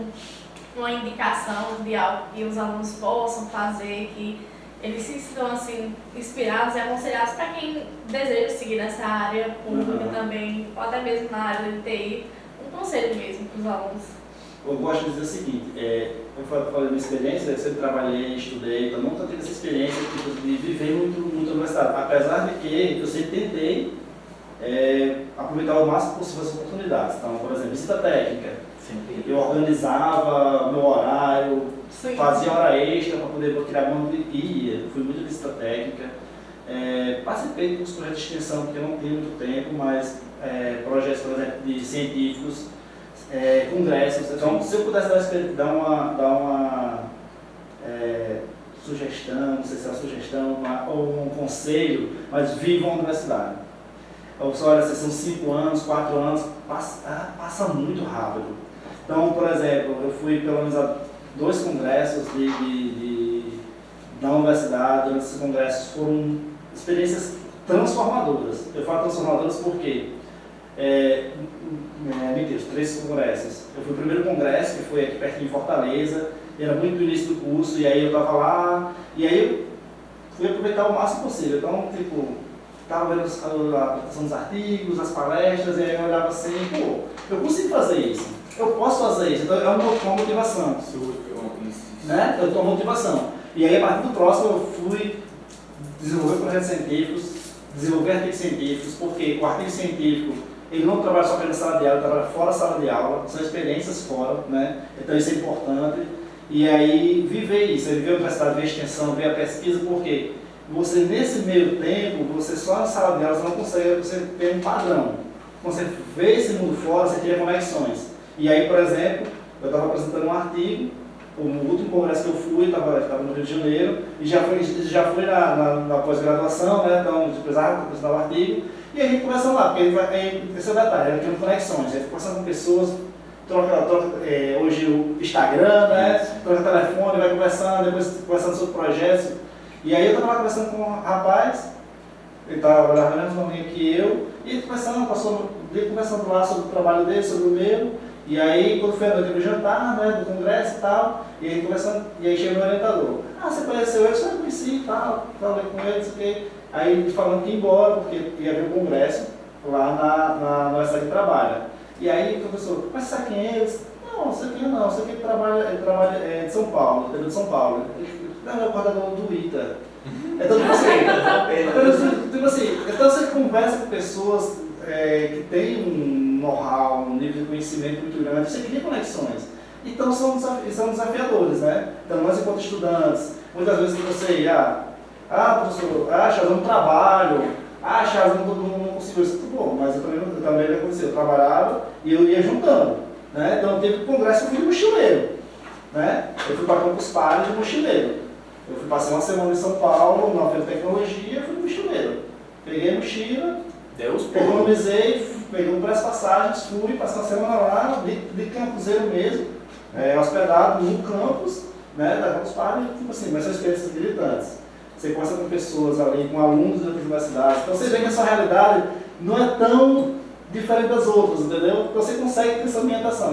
uma indicação de algo que os alunos possam fazer, que eles se sintam assim, inspirados e aconselhados para quem deseja seguir nessa área pública também, ou até mesmo na área de TI, um conselho mesmo para os alunos. Eu gosto de dizer o seguinte, eu falei minha experiência, eu sempre trabalhei, estudei, então nunca tive essa experiência de viver muito na universidade, apesar de que eu sempre tentei aproveitar o máximo possível as oportunidades. Então, por exemplo, visita técnica, eu organizava meu horário, fazia hora extra para poder criar uma guia, fui muito visita técnica, participei dos projetos de extensão, porque eu não tenho muito tempo, mas projetos, por exemplo, de científicos, congressos. Então, se eu pudesse dar uma sugestão, não sei se é uma sugestão ou um conselho, mas vivam a universidade. Você olha, são 5 anos, 4 anos, passa muito rápido. Então, por exemplo, eu fui pelo menos a 2 congressos da universidade. Durante esses congressos foram experiências transformadoras. Eu falo transformadoras porque, mentira, 3 congressos. Eu fui o primeiro congresso, que foi aqui perto de Fortaleza, era muito no início do curso, e aí eu estava lá, e aí eu fui aproveitar o máximo possível. Então, tipo, estava vendo a apresentação dos artigos, as palestras, e aí eu olhava assim, pô, eu consigo fazer isso, eu posso fazer isso, então é uma motivação. Né? Eu estou motivação. E aí, a partir do próximo, eu fui desenvolver projetos científicos, desenvolver artigos científicos, porque o artigo científico, ele não trabalha só na sala de aula, ele trabalha fora da sala de aula, são experiências fora, né? Então isso é importante. E aí, viver isso, viver a universidade, ver a extensão, ver a pesquisa, porque você, nesse meio tempo, você só na sala de aula, você não consegue, você ter um padrão. Quando você vê esse mundo fora, você cria conexões. E aí, por exemplo, eu estava apresentando um artigo, no último congresso que eu fui, estava no Rio de Janeiro, e já fui na pós-graduação, né? Então, de precisava apresentar o artigo, e a gente conversa lá, porque esse é o detalhe, a gente tem conexões, a gente conversa com pessoas, troca hoje o Instagram, né? Troca telefone, vai conversando, depois conversando sobre projetos. E aí eu estava conversando com um rapaz, ele estava na mesma linha que eu, e ele conversando lá sobre o trabalho dele, sobre o meu. E aí, quando foi a noite do jantar, né, do congresso e tal, e aí conversando, e aí chegou o orientador. Você conheceu ele? Eu conheci e tal, falei com ele, não sei o quê. Aí ele falando que ia embora, porque ia haver um congresso lá na universidade que trabalha. E aí o professor, mas você sabe quem é ele? Não sei quem é não, sei que ele trabalha de São Paulo, interior de São Paulo. Ele é o coordenador do ITA. Então, tipo assim, então você conversa com pessoas que têm um know-how, um nível de conhecimento muito grande, você cria conexões. Então são desafiadores, né? Então nós enquanto estudantes, muitas vezes você professor, Charles, eu não trabalho, Charles, eu não consigo isso. Bom, mas eu também aconteceu, eu trabalhava e eu ia juntando, né? Então teve um congresso que eu fui de mochileiro, né? Eu fui para Campus Party de mochileiro. Eu fui passar uma semana em São Paulo, na feira de tecnologia, fui de mochileiro. Peguei a mochila, economizei, peguei um preço passagens, fui, passei uma semana lá, de campuseiro mesmo, hospedado no campus, né, da Campus Party, tipo assim, mas são experiências militantes. Você conversa com pessoas ali, com alunos das universidades, então você vê que a sua realidade não é tão diferente das outras, entendeu? Então você consegue ter essa ambientação.